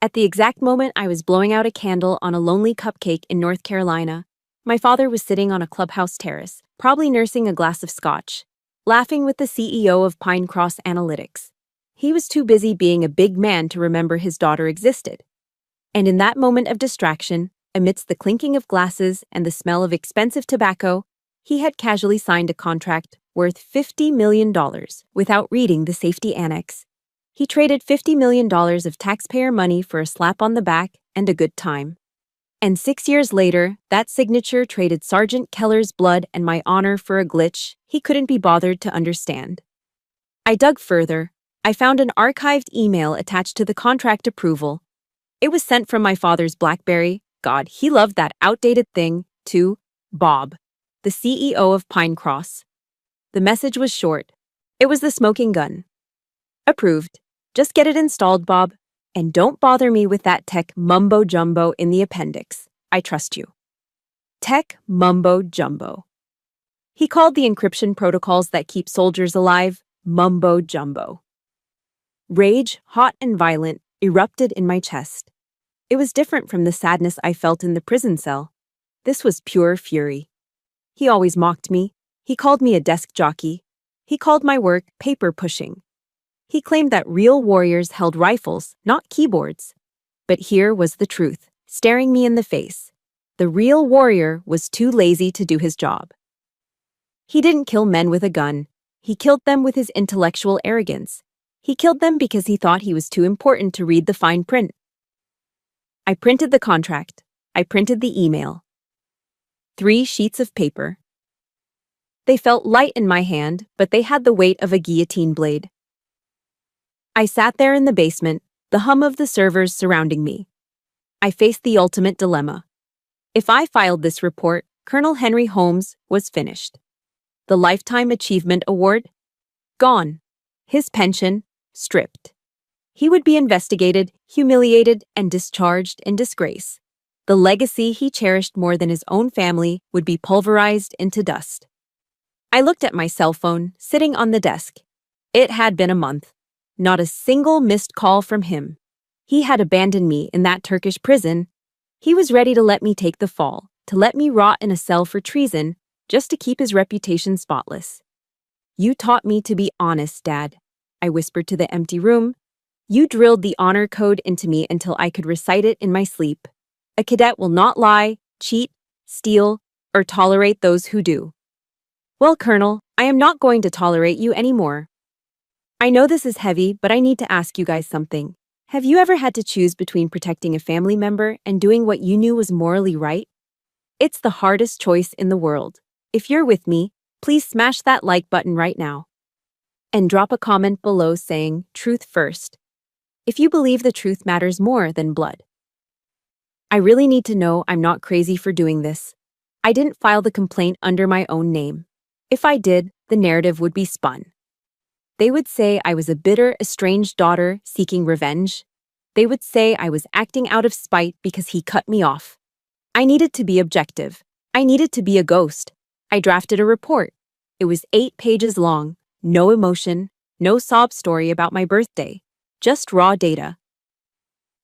At the exact moment I was blowing out a candle on a lonely cupcake in North Carolina, my father was sitting on a clubhouse terrace, probably nursing a glass of scotch, laughing with the CEO of Pine Cross Analytics. He was too busy being a big man to remember his daughter existed. And in that moment of distraction, amidst the clinking of glasses and the smell of expensive tobacco, he had casually signed a contract worth $50 million without reading the safety annex. He traded $50 million of taxpayer money for a slap on the back and a good time. And 6 years later, that signature traded Sergeant Keller's blood and my honor for a glitch he couldn't be bothered to understand. I dug further. I found an archived email attached to the contract approval. It was sent from my father's BlackBerry. God, he loved that outdated thing, to Bob, the CEO of Pine Cross. The message was short. It was the smoking gun. Approved. Just get it installed, Bob. And don't bother me with that tech mumbo-jumbo in the appendix. I trust you. Tech mumbo-jumbo. He called the encryption protocols that keep soldiers alive mumbo-jumbo. Rage, hot and violent, erupted in my chest. It was different from the sadness I felt in the prison cell. This was pure fury. He always mocked me. He called me a desk jockey. He called my work paper pushing. He claimed that real warriors held rifles, not keyboards. But here was the truth, staring me in the face. The real warrior was too lazy to do his job. He didn't kill men with a gun. He killed them with his intellectual arrogance. He killed them because he thought he was too important to read the fine print. I printed the contract. I printed the email. 3 sheets of paper. They felt light in my hand, but they had the weight of a guillotine blade. I sat there in the basement, the hum of the servers surrounding me. I faced the ultimate dilemma. If I filed this report, Colonel Henry Holmes was finished. The Lifetime Achievement Award? Gone. His pension? Stripped. He would be investigated, humiliated, and discharged in disgrace. The legacy he cherished more than his own family would be pulverized into dust. I looked at my cell phone, sitting on the desk. It had been a month. Not a single missed call from him. He had abandoned me in that Turkish prison. He was ready to let me take the fall, to let me rot in a cell for treason, just to keep his reputation spotless. You taught me to be honest, Dad, I whispered to the empty room. You drilled the honor code into me until I could recite it in my sleep. A cadet will not lie, cheat, steal, or tolerate those who do. Well, Colonel, I am not going to tolerate you anymore. I know this is heavy, but I need to ask you guys something. Have you ever had to choose between protecting a family member and doing what you knew was morally right? It's the hardest choice in the world. If you're with me, please smash that like button right now. And drop a comment below saying, "Truth first," if you believe the truth matters more than blood. I really need to know I'm not crazy for doing this. I didn't file the complaint under my own name. If I did, the narrative would be spun. They would say I was a bitter, estranged daughter seeking revenge. They would say I was acting out of spite because he cut me off. I needed to be objective. I needed to be a ghost. I drafted a report. It was 8 pages long, no emotion, no sob story about my birthday, just raw data.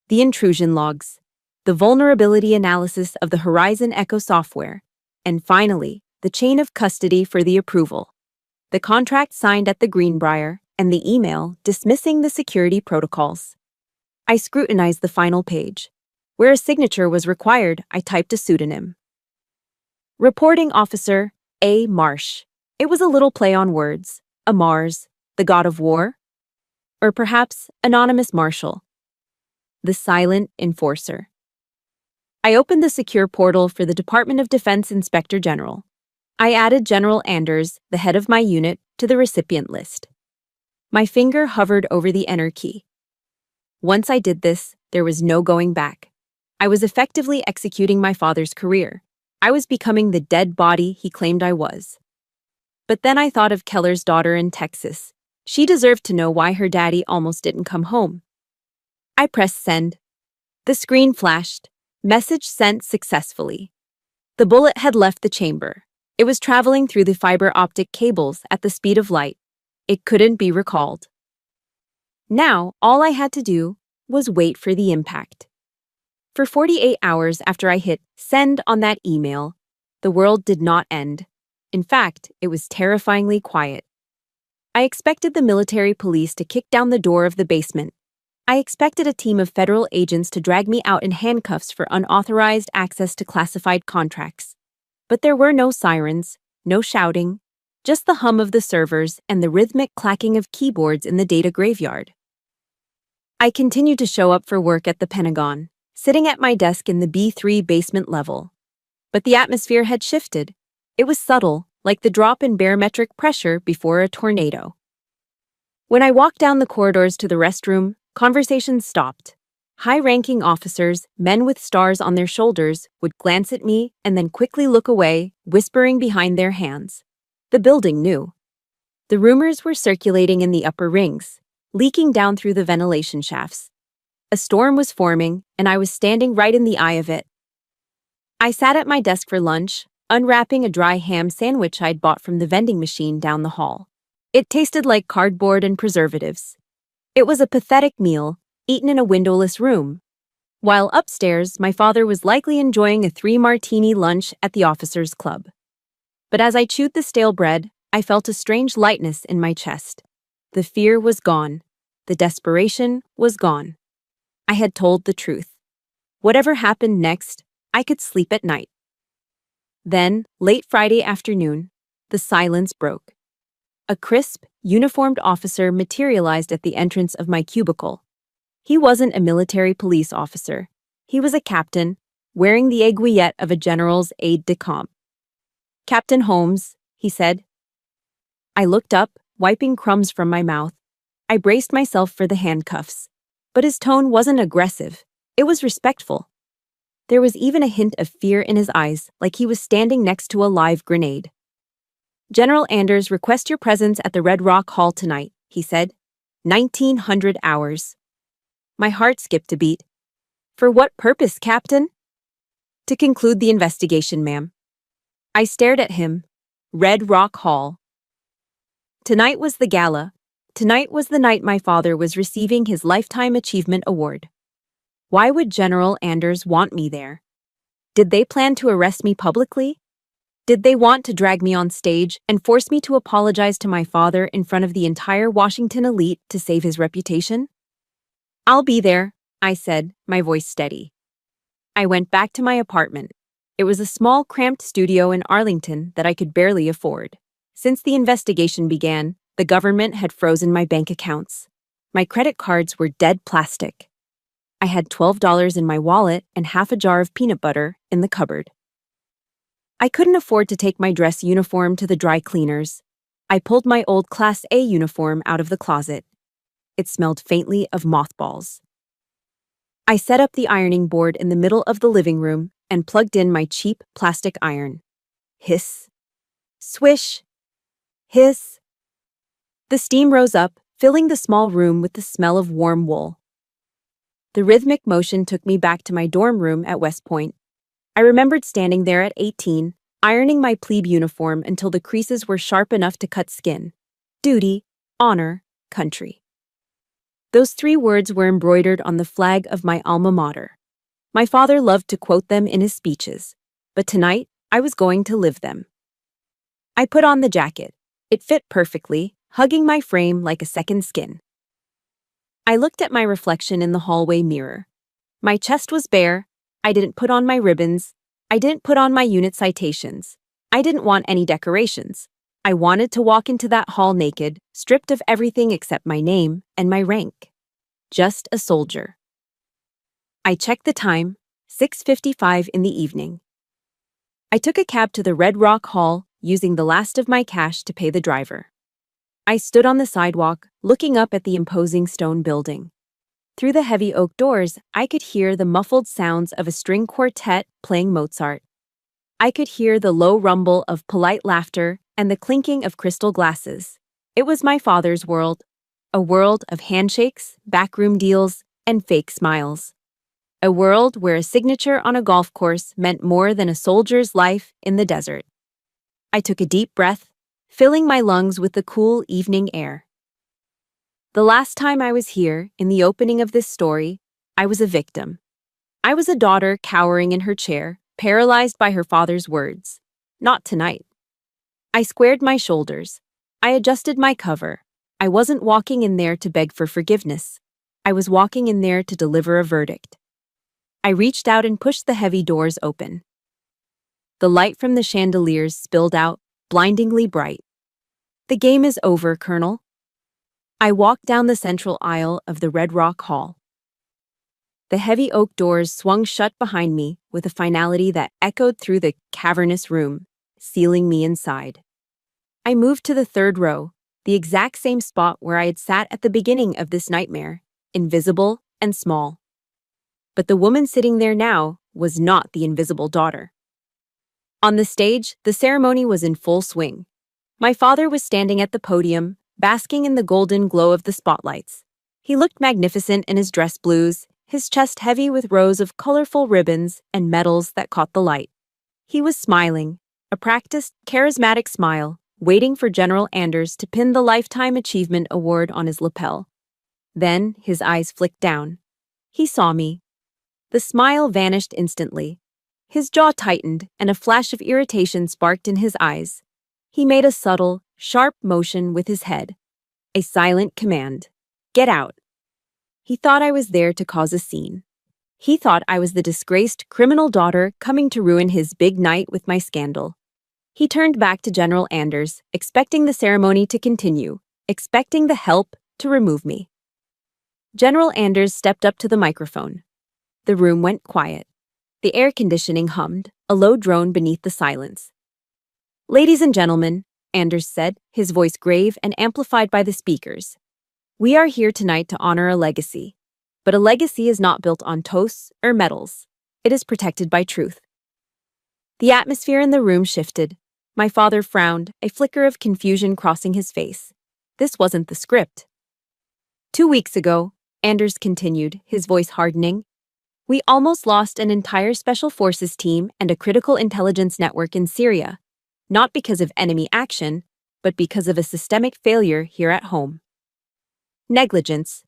The intrusion logs, the vulnerability analysis of the Horizon Echo software, and finally, the chain of custody for the approval. The contract signed at the Greenbrier, and the email dismissing the security protocols. I scrutinized the final page. Where a signature was required, I typed a pseudonym. Reporting Officer A. Marsh. It was a little play on words. A Mars, the god of war? Or perhaps Anonymous Marshal, the silent enforcer. I opened the secure portal for the Department of Defense Inspector General. I added General Anders, the head of my unit, to the recipient list. My finger hovered over the enter key. Once I did this, there was no going back. I was effectively executing my father's career. I was becoming the dead body he claimed I was. But then I thought of Keller's daughter in Texas. She deserved to know why her daddy almost didn't come home. I pressed send. The screen flashed. Message sent successfully. The bullet had left the chamber. It was traveling through the fiber optic cables at the speed of light. It couldn't be recalled. Now, all I had to do was wait for the impact. For 48 hours after I hit send on that email, the world did not end. In fact, it was terrifyingly quiet. I expected the military police to kick down the door of the basement. I expected a team of federal agents to drag me out in handcuffs for unauthorized access to classified contracts. But there were no sirens, no shouting, just the hum of the servers and the rhythmic clacking of keyboards in the data graveyard. I continued to show up for work at the Pentagon, sitting at my desk in the B3 basement level. But the atmosphere had shifted. It was subtle, like the drop in barometric pressure before a tornado. When I walked down the corridors to the restroom, conversations stopped. High-ranking officers, men with stars on their shoulders, would glance at me and then quickly look away, whispering behind their hands. The building knew. The rumors were circulating in the upper rings, leaking down through the ventilation shafts. A storm was forming, and I was standing right in the eye of it. I sat at my desk for lunch, unwrapping a dry ham sandwich I'd bought from the vending machine down the hall. It tasted like cardboard and preservatives. It was a pathetic meal, eaten in a windowless room. While upstairs, my father was likely enjoying a 3-martini lunch at the officers' club. But as I chewed the stale bread, I felt a strange lightness in my chest. The fear was gone. The desperation was gone. I had told the truth. Whatever happened next, I could sleep at night. Then, late Friday afternoon, the silence broke. A crisp, uniformed officer materialized at the entrance of my cubicle. He wasn't a military police officer. He was a captain, wearing the aiguillette of a general's aide-de-camp. "Captain Holmes," he said. I looked up, wiping crumbs from my mouth. I braced myself for the handcuffs. But his tone wasn't aggressive. It was respectful. There was even a hint of fear in his eyes, like he was standing next to a live grenade. "General Anders requests your presence at the Red Rock Hall tonight," he said. 1900 hours. My heart skipped a beat. "For what purpose, Captain?" "To conclude the investigation, ma'am." I stared at him. Red Rock Hall. Tonight was the gala. Tonight was the night my father was receiving his Lifetime Achievement Award. Why would General Anders want me there? Did they plan to arrest me publicly? Did they want to drag me on stage and force me to apologize to my father in front of the entire Washington elite to save his reputation? "I'll be there," I said, my voice steady. I went back to my apartment. It was a small, cramped studio in Arlington that I could barely afford. Since the investigation began, the government had frozen my bank accounts. My credit cards were dead plastic. I had $12 in my wallet and half a jar of peanut butter in the cupboard. I couldn't afford to take my dress uniform to the dry cleaners. I pulled my old Class A uniform out of the closet. It smelled faintly of mothballs. I set up the ironing board in the middle of the living room and plugged in my cheap plastic iron. Hiss. Swish. Hiss. The steam rose up, filling the small room with the smell of warm wool. The rhythmic motion took me back to my dorm room at West Point. I remembered standing there at 18, ironing my plebe uniform until the creases were sharp enough to cut skin. Duty, honor, country. Those 3 words were embroidered on the flag of my alma mater. My father loved to quote them in his speeches, but tonight I was going to live them. I put on the jacket. It fit perfectly, hugging my frame like a second skin. I looked at my reflection in the hallway mirror. My chest was bare. I didn't put on my ribbons. I didn't put on my unit citations. I didn't want any decorations. I wanted to walk into that hall naked, stripped of everything except my name and my rank. Just a soldier. I checked the time, 6:55 in the evening. I took a cab to the Red Rock Hall, using the last of my cash to pay the driver. I stood on the sidewalk, looking up at the imposing stone building. Through the heavy oak doors, I could hear the muffled sounds of a string quartet playing Mozart. I could hear the low rumble of polite laughter and the clinking of crystal glasses. It was my father's world, a world of handshakes, backroom deals, and fake smiles. A world where a signature on a golf course meant more than a soldier's life in the desert. I took a deep breath, filling my lungs with the cool evening air. The last time I was here, in the opening of this story, I was a victim. I was a daughter cowering in her chair, paralyzed by her father's words. Not tonight. I squared my shoulders. I adjusted my cover. I wasn't walking in there to beg for forgiveness. I was walking in there to deliver a verdict. I reached out and pushed the heavy doors open. The light from the chandeliers spilled out, blindingly bright. The game is over, Colonel. I walked down the central aisle of the Red Rock Hall. The heavy oak doors swung shut behind me with a finality that echoed through the cavernous room, sealing me inside. I moved to the third row, the exact same spot where I had sat at the beginning of this nightmare, invisible and small. But the woman sitting there now was not the invisible daughter. On the stage, the ceremony was in full swing. My father was standing at the podium, basking in the golden glow of the spotlights. He looked magnificent in his dress blues, his chest heavy with rows of colorful ribbons and medals that caught the light. He was smiling, a practiced, charismatic smile, waiting for General Anders to pin the Lifetime Achievement Award on his lapel. Then his eyes flicked down. He saw me. The smile vanished instantly. His jaw tightened, and a flash of irritation sparked in his eyes. He made a subtle, sharp motion with his head. A silent command. Get out. He thought I was there to cause a scene. He thought I was the disgraced criminal daughter coming to ruin his big night with my scandal. He turned back to General Anders, expecting the ceremony to continue, expecting the help to remove me. General Anders stepped up to the microphone. The room went quiet. The air conditioning hummed, a low drone beneath the silence. Ladies and gentlemen, Anders said, his voice grave and amplified by the speakers. We are here tonight to honor a legacy. But a legacy is not built on toasts or medals. It is protected by truth. The atmosphere in the room shifted. My father frowned, a flicker of confusion crossing his face. This wasn't the script. 2 weeks ago, Anders continued, his voice hardening, we almost lost an entire special forces team and a critical intelligence network in Syria, not because of enemy action, but because of a systemic failure here at home. Negligence.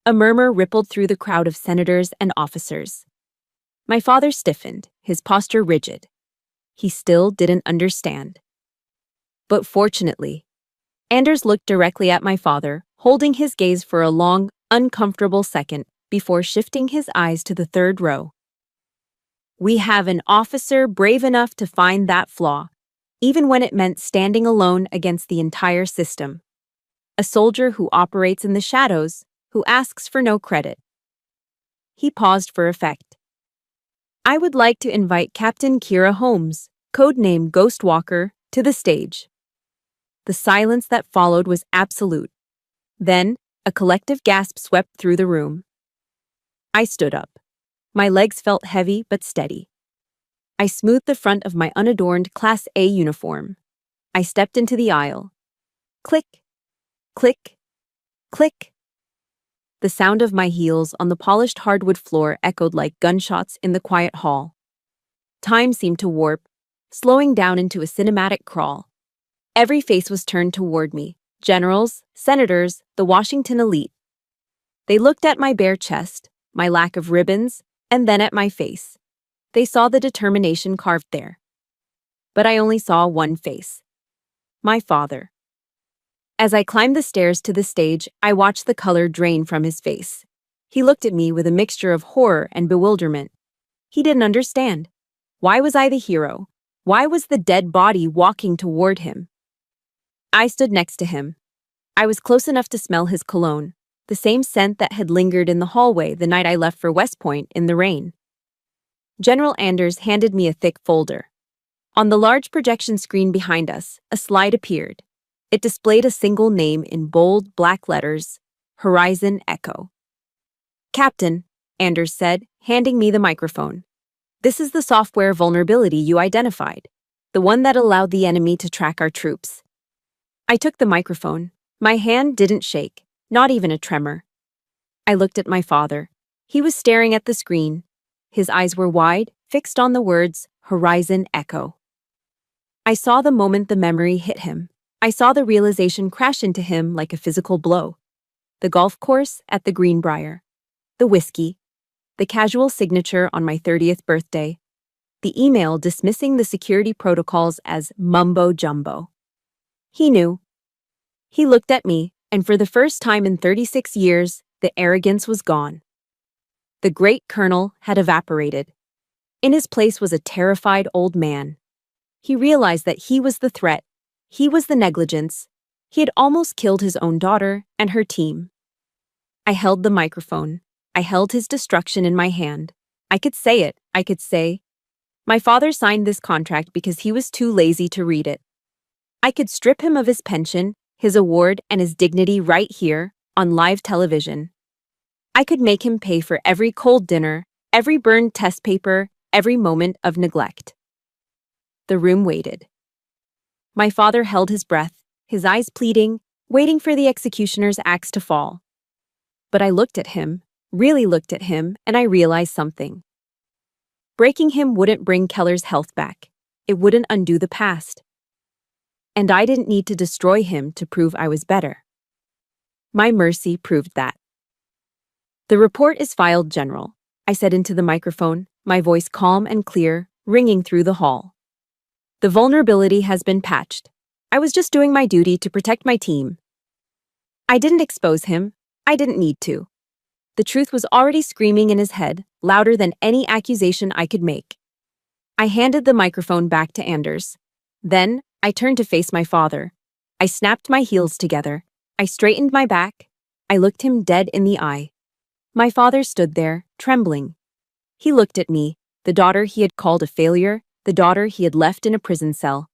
A murmur rippled through the crowd of senators and officers. My father stiffened, his posture rigid. He still didn't understand. But fortunately, Anders looked directly at my father, holding his gaze for a long, uncomfortable second before shifting his eyes to the third row. We have an officer brave enough to find that flaw, even when it meant standing alone against the entire system. A soldier who operates in the shadows, who asks for no credit. He paused for effect. I would like to invite Captain Kira Holmes, codename Ghostwalker, to the stage. The silence that followed was absolute. Then, a collective gasp swept through the room. I stood up. My legs felt heavy but steady. I smoothed the front of my unadorned Class A uniform. I stepped into the aisle. Click, click, click. The sound of my heels on the polished hardwood floor echoed like gunshots in the quiet hall. Time seemed to warp, slowing down into a cinematic crawl. Every face was turned toward me. Generals, senators, the Washington elite. They looked at my bare chest, my lack of ribbons, and then at my face. They saw the determination carved there. But I only saw one face. My father. As I climbed the stairs to the stage, I watched the color drain from his face. He looked at me with a mixture of horror and bewilderment. He didn't understand. Why was I the hero? Why was the dead body walking toward him? I stood next to him. I was close enough to smell his cologne, the same scent that had lingered in the hallway the night I left for West Point in the rain. General Anders handed me a thick folder. On the large projection screen behind us, a slide appeared. It displayed a single name in bold black letters, Horizon Echo. "Captain," Anders said, handing me the microphone. "This is the software vulnerability you identified, the one that allowed the enemy to track our troops." I took the microphone. My hand didn't shake, not even a tremor. I looked at my father. He was staring at the screen. His eyes were wide, fixed on the words, Horizon Echo. I saw the moment the memory hit him. I saw the realization crash into him like a physical blow. The golf course at the Greenbrier. The whiskey. The casual signature on my 30th birthday. The email dismissing the security protocols as mumbo-jumbo. He knew. He looked at me, and for the first time in 36 years, the arrogance was gone. The great colonel had evaporated. In his place was a terrified old man. He realized that he was the threat. He was the negligence. He had almost killed his own daughter and her team. I held the microphone. I held his destruction in my hand. I could say it. I could say, "My father signed this contract because he was too lazy to read it." I could strip him of his pension, his award, and his dignity right here, on live television. I could make him pay for every cold dinner, every burned test paper, every moment of neglect. The room waited. My father held his breath, his eyes pleading, waiting for the executioner's axe to fall. But I looked at him, really looked at him, and I realized something. Breaking him wouldn't bring Keller's health back. It wouldn't undo the past. And I didn't need to destroy him to prove I was better. My mercy proved that. "The report is filed, General," I said into the microphone, my voice calm and clear, ringing through the hall. "The vulnerability has been patched. I was just doing my duty to protect my team. I didn't expose him. I didn't need to. The truth was already screaming in his head, louder than any accusation I could make." I handed the microphone back to Anders. Then, I turned to face my father. I snapped my heels together. I straightened my back. I looked him dead in the eye. My father stood there, trembling. He looked at me, the daughter he had called a failure, the daughter he had left in a prison cell.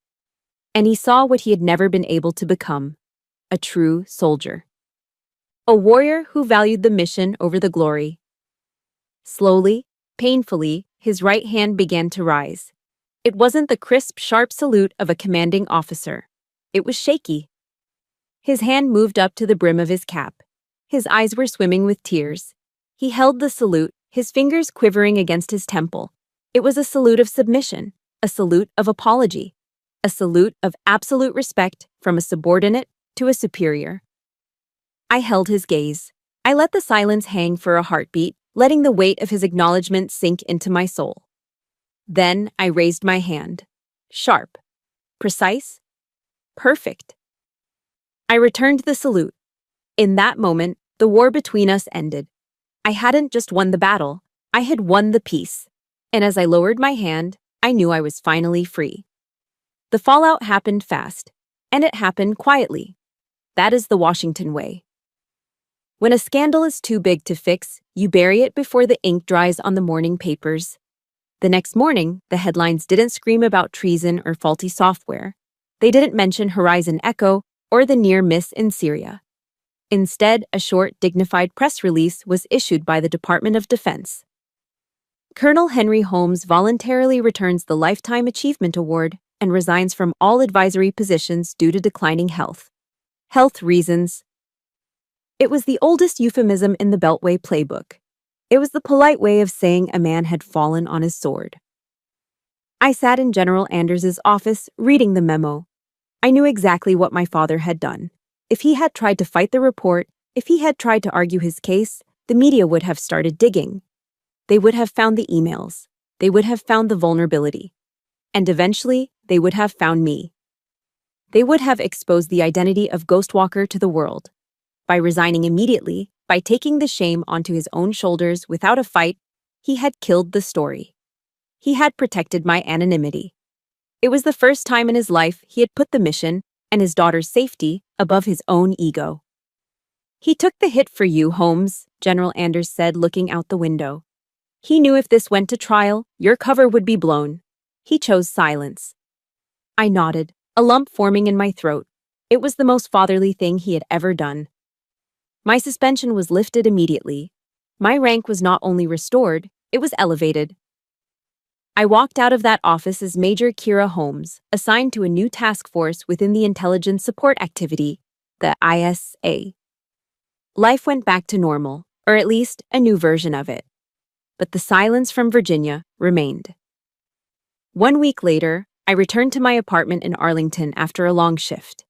And he saw what he had never been able to become: a true soldier. A warrior who valued the mission over the glory. Slowly, painfully, his right hand began to rise. It wasn't the crisp, sharp salute of a commanding officer. It was shaky. His hand moved up to the brim of his cap. His eyes were swimming with tears. He held the salute, his fingers quivering against his temple. It was a salute of submission, a salute of apology, a salute of absolute respect from a subordinate to a superior. I held his gaze. I let the silence hang for a heartbeat, letting the weight of his acknowledgement sink into my soul. Then I raised my hand. Sharp. Precise. Perfect. I returned the salute. In that moment, the war between us ended. I hadn't just won the battle, I had won the peace. And as I lowered my hand, I knew I was finally free. The fallout happened fast, and it happened quietly. That is the Washington way. When a scandal is too big to fix, you bury it before the ink dries on the morning papers. The next morning, the headlines didn't scream about treason or faulty software. They didn't mention Horizon Echo or the near miss in Syria. Instead, a short, dignified press release was issued by the Department of Defense. Colonel Henry Holmes voluntarily returns the Lifetime Achievement Award and resigns from all advisory positions due to declining health. Health reasons. It was the oldest euphemism in the Beltway playbook. It was the polite way of saying a man had fallen on his sword. I sat in General Anders's office reading the memo. I knew exactly what my father had done. If he had tried to fight the report, if he had tried to argue his case, the media would have started digging. They would have found the emails. They would have found the vulnerability. And eventually, they would have found me. They would have exposed the identity of Ghostwalker to the world. By resigning immediately, by taking the shame onto his own shoulders without a fight, he had killed the story. He had protected my anonymity. It was the first time in his life he had put the mission and his daughter's safety above his own ego. "He took the hit for you, Holmes," General Anders said, looking out the window. He knew if this went to trial, your cover would be blown. He chose silence. I nodded, a lump forming in my throat. It was the most fatherly thing he had ever done. My suspension was lifted immediately. My rank was not only restored, it was elevated. I walked out of that office as Major Kira Holmes, assigned to a new task force within the Intelligence Support Activity, the ISA. Life went back to normal, or at least a new version of it. But the silence from Virginia remained. 1 week later, I returned to my apartment in Arlington after a long shift.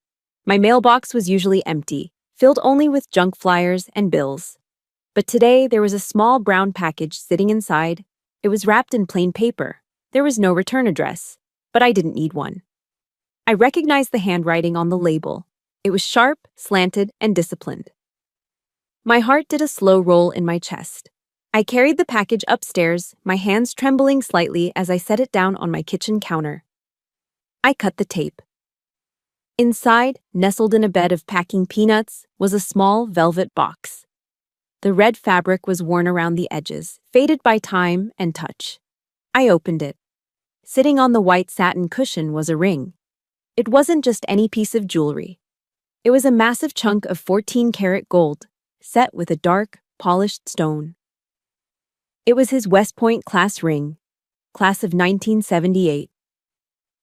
My mailbox was usually empty, filled only with junk flyers and bills. But today, there was a small brown package sitting inside. It was wrapped in plain paper. There was no return address, but I didn't need one. I recognized the handwriting on the label. It was sharp, slanted, and disciplined. My heart did a slow roll in my chest. I carried the package upstairs, my hands trembling slightly as I set it down on my kitchen counter. I cut the tape. Inside, nestled in a bed of packing peanuts, was a small velvet box. The red fabric was worn around the edges, faded by time and touch. I opened it. Sitting on the white satin cushion was a ring. It wasn't just any piece of jewelry. It was a massive chunk of 14-karat gold, set with a dark, polished stone. It was his West Point class ring, class of 1978.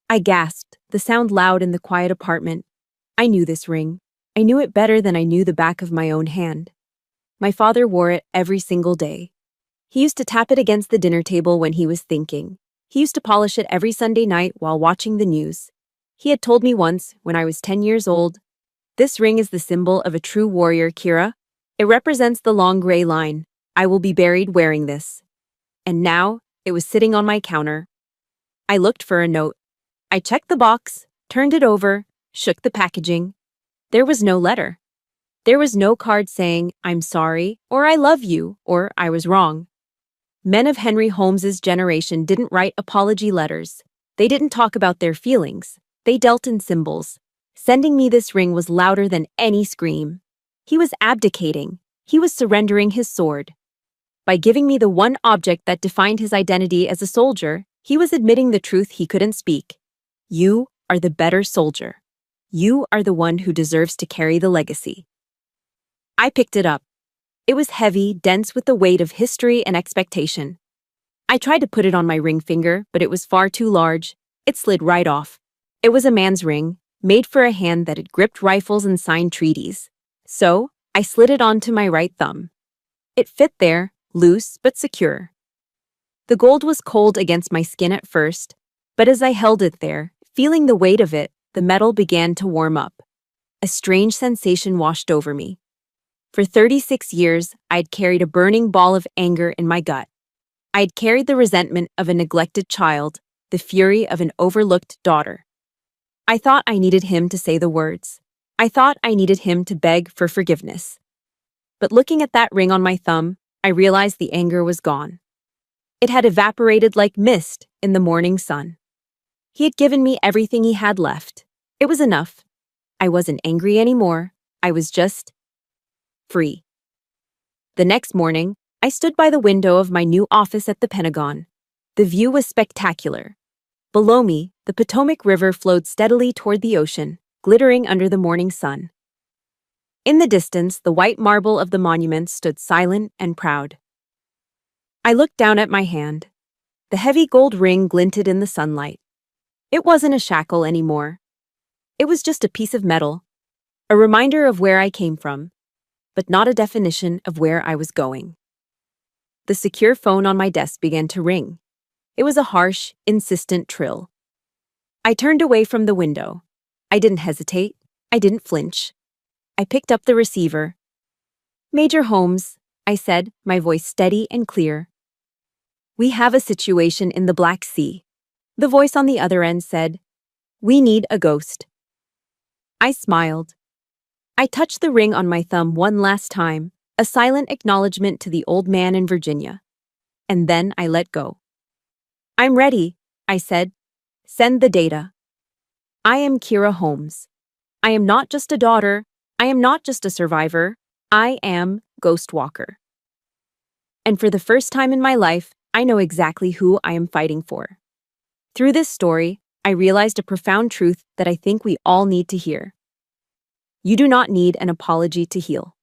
I gasped, the sound loud in the quiet apartment. I knew this ring. I knew it better than I knew the back of my own hand. My father wore it every single day. He used to tap it against the dinner table when he was thinking. He used to polish it every Sunday night while watching the news. He had told me once, when I was 10 years old, "This ring is the symbol of a true warrior, Kira. It represents the long gray line. I will be buried wearing this." And now, it was sitting on my counter. I looked for a note. I checked the box, turned it over, shook the packaging. There was no letter. There was no card saying, "I'm sorry," or "I love you," or "I was wrong." Men of Henry Holmes's generation didn't write apology letters. They didn't talk about their feelings. They dealt in symbols. Sending me this ring was louder than any scream. He was abdicating. He was surrendering his sword. By giving me the one object that defined his identity as a soldier, he was admitting the truth he couldn't speak. You are the better soldier. You are the one who deserves to carry the legacy. I picked it up. It was heavy, dense with the weight of history and expectation. I tried to put it on my ring finger, but it was far too large. It slid right off. It was a man's ring, made for a hand that had gripped rifles and signed treaties. So, I slid it onto my right thumb. It fit there, loose but secure. The gold was cold against my skin at first, but as I held it there, feeling the weight of it, the metal began to warm up. A strange sensation washed over me. For 36 years, I had carried a burning ball of anger in my gut. I had carried the resentment of a neglected child, the fury of an overlooked daughter. I thought I needed him to say the words. I thought I needed him to beg for forgiveness. But looking at that ring on my thumb, I realized the anger was gone. It had evaporated like mist in the morning sun. He had given me everything he had left. It was enough. I wasn't angry anymore. I was just free. The next morning, I stood by the window of my new office at the Pentagon. The view was spectacular. Below me, the Potomac River flowed steadily toward the ocean, glittering under the morning sun. In the distance, the white marble of the monument stood silent and proud. I looked down at my hand. The heavy gold ring glinted in the sunlight. It wasn't a shackle anymore. It was just a piece of metal, a reminder of where I came from, but not a definition of where I was going. The secure phone on my desk began to ring. It was a harsh, insistent trill. I turned away from the window. I didn't hesitate. I didn't flinch. I picked up the receiver. "Major Holmes," I said, my voice steady and clear. "We have a situation in the Black Sea." The voice on the other end said, "We need a ghost." I smiled. I touched the ring on my thumb one last time, a silent acknowledgement to the old man in Virginia. And then I let go. "I'm ready," I said. "Send the data." I am Kira Holmes. I am not just a daughter. I am not just a survivor. I am Ghostwalker. And for the first time in my life, I know exactly who I am fighting for. Through this story, I realized a profound truth that I think we all need to hear. You do not need an apology to heal.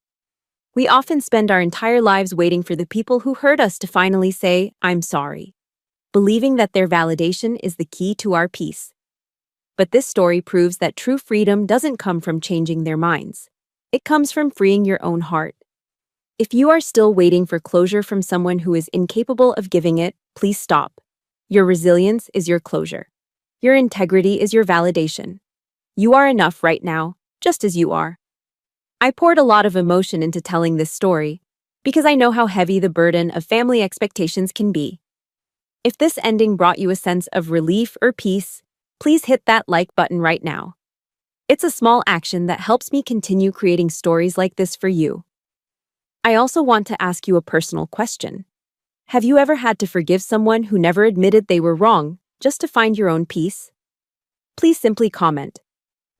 We often spend our entire lives waiting for the people who hurt us to finally say, "I'm sorry," believing that their validation is the key to our peace. But this story proves that true freedom doesn't come from changing their minds. It comes from freeing your own heart. If you are still waiting for closure from someone who is incapable of giving it, please stop. Your resilience is your closure. Your integrity is your validation. You are enough right now, just as you are. I poured a lot of emotion into telling this story because I know how heavy the burden of family expectations can be. If this ending brought you a sense of relief or peace, please hit that like button right now. It's a small action that helps me continue creating stories like this for you. I also want to ask you a personal question. Have you ever had to forgive someone who never admitted they were wrong just to find your own peace? Please simply comment,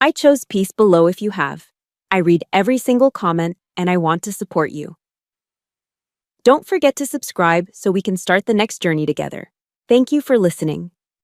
"I chose peace," below if you have. I read every single comment and I want to support you. Don't forget to subscribe so we can start the next journey together. Thank you for listening.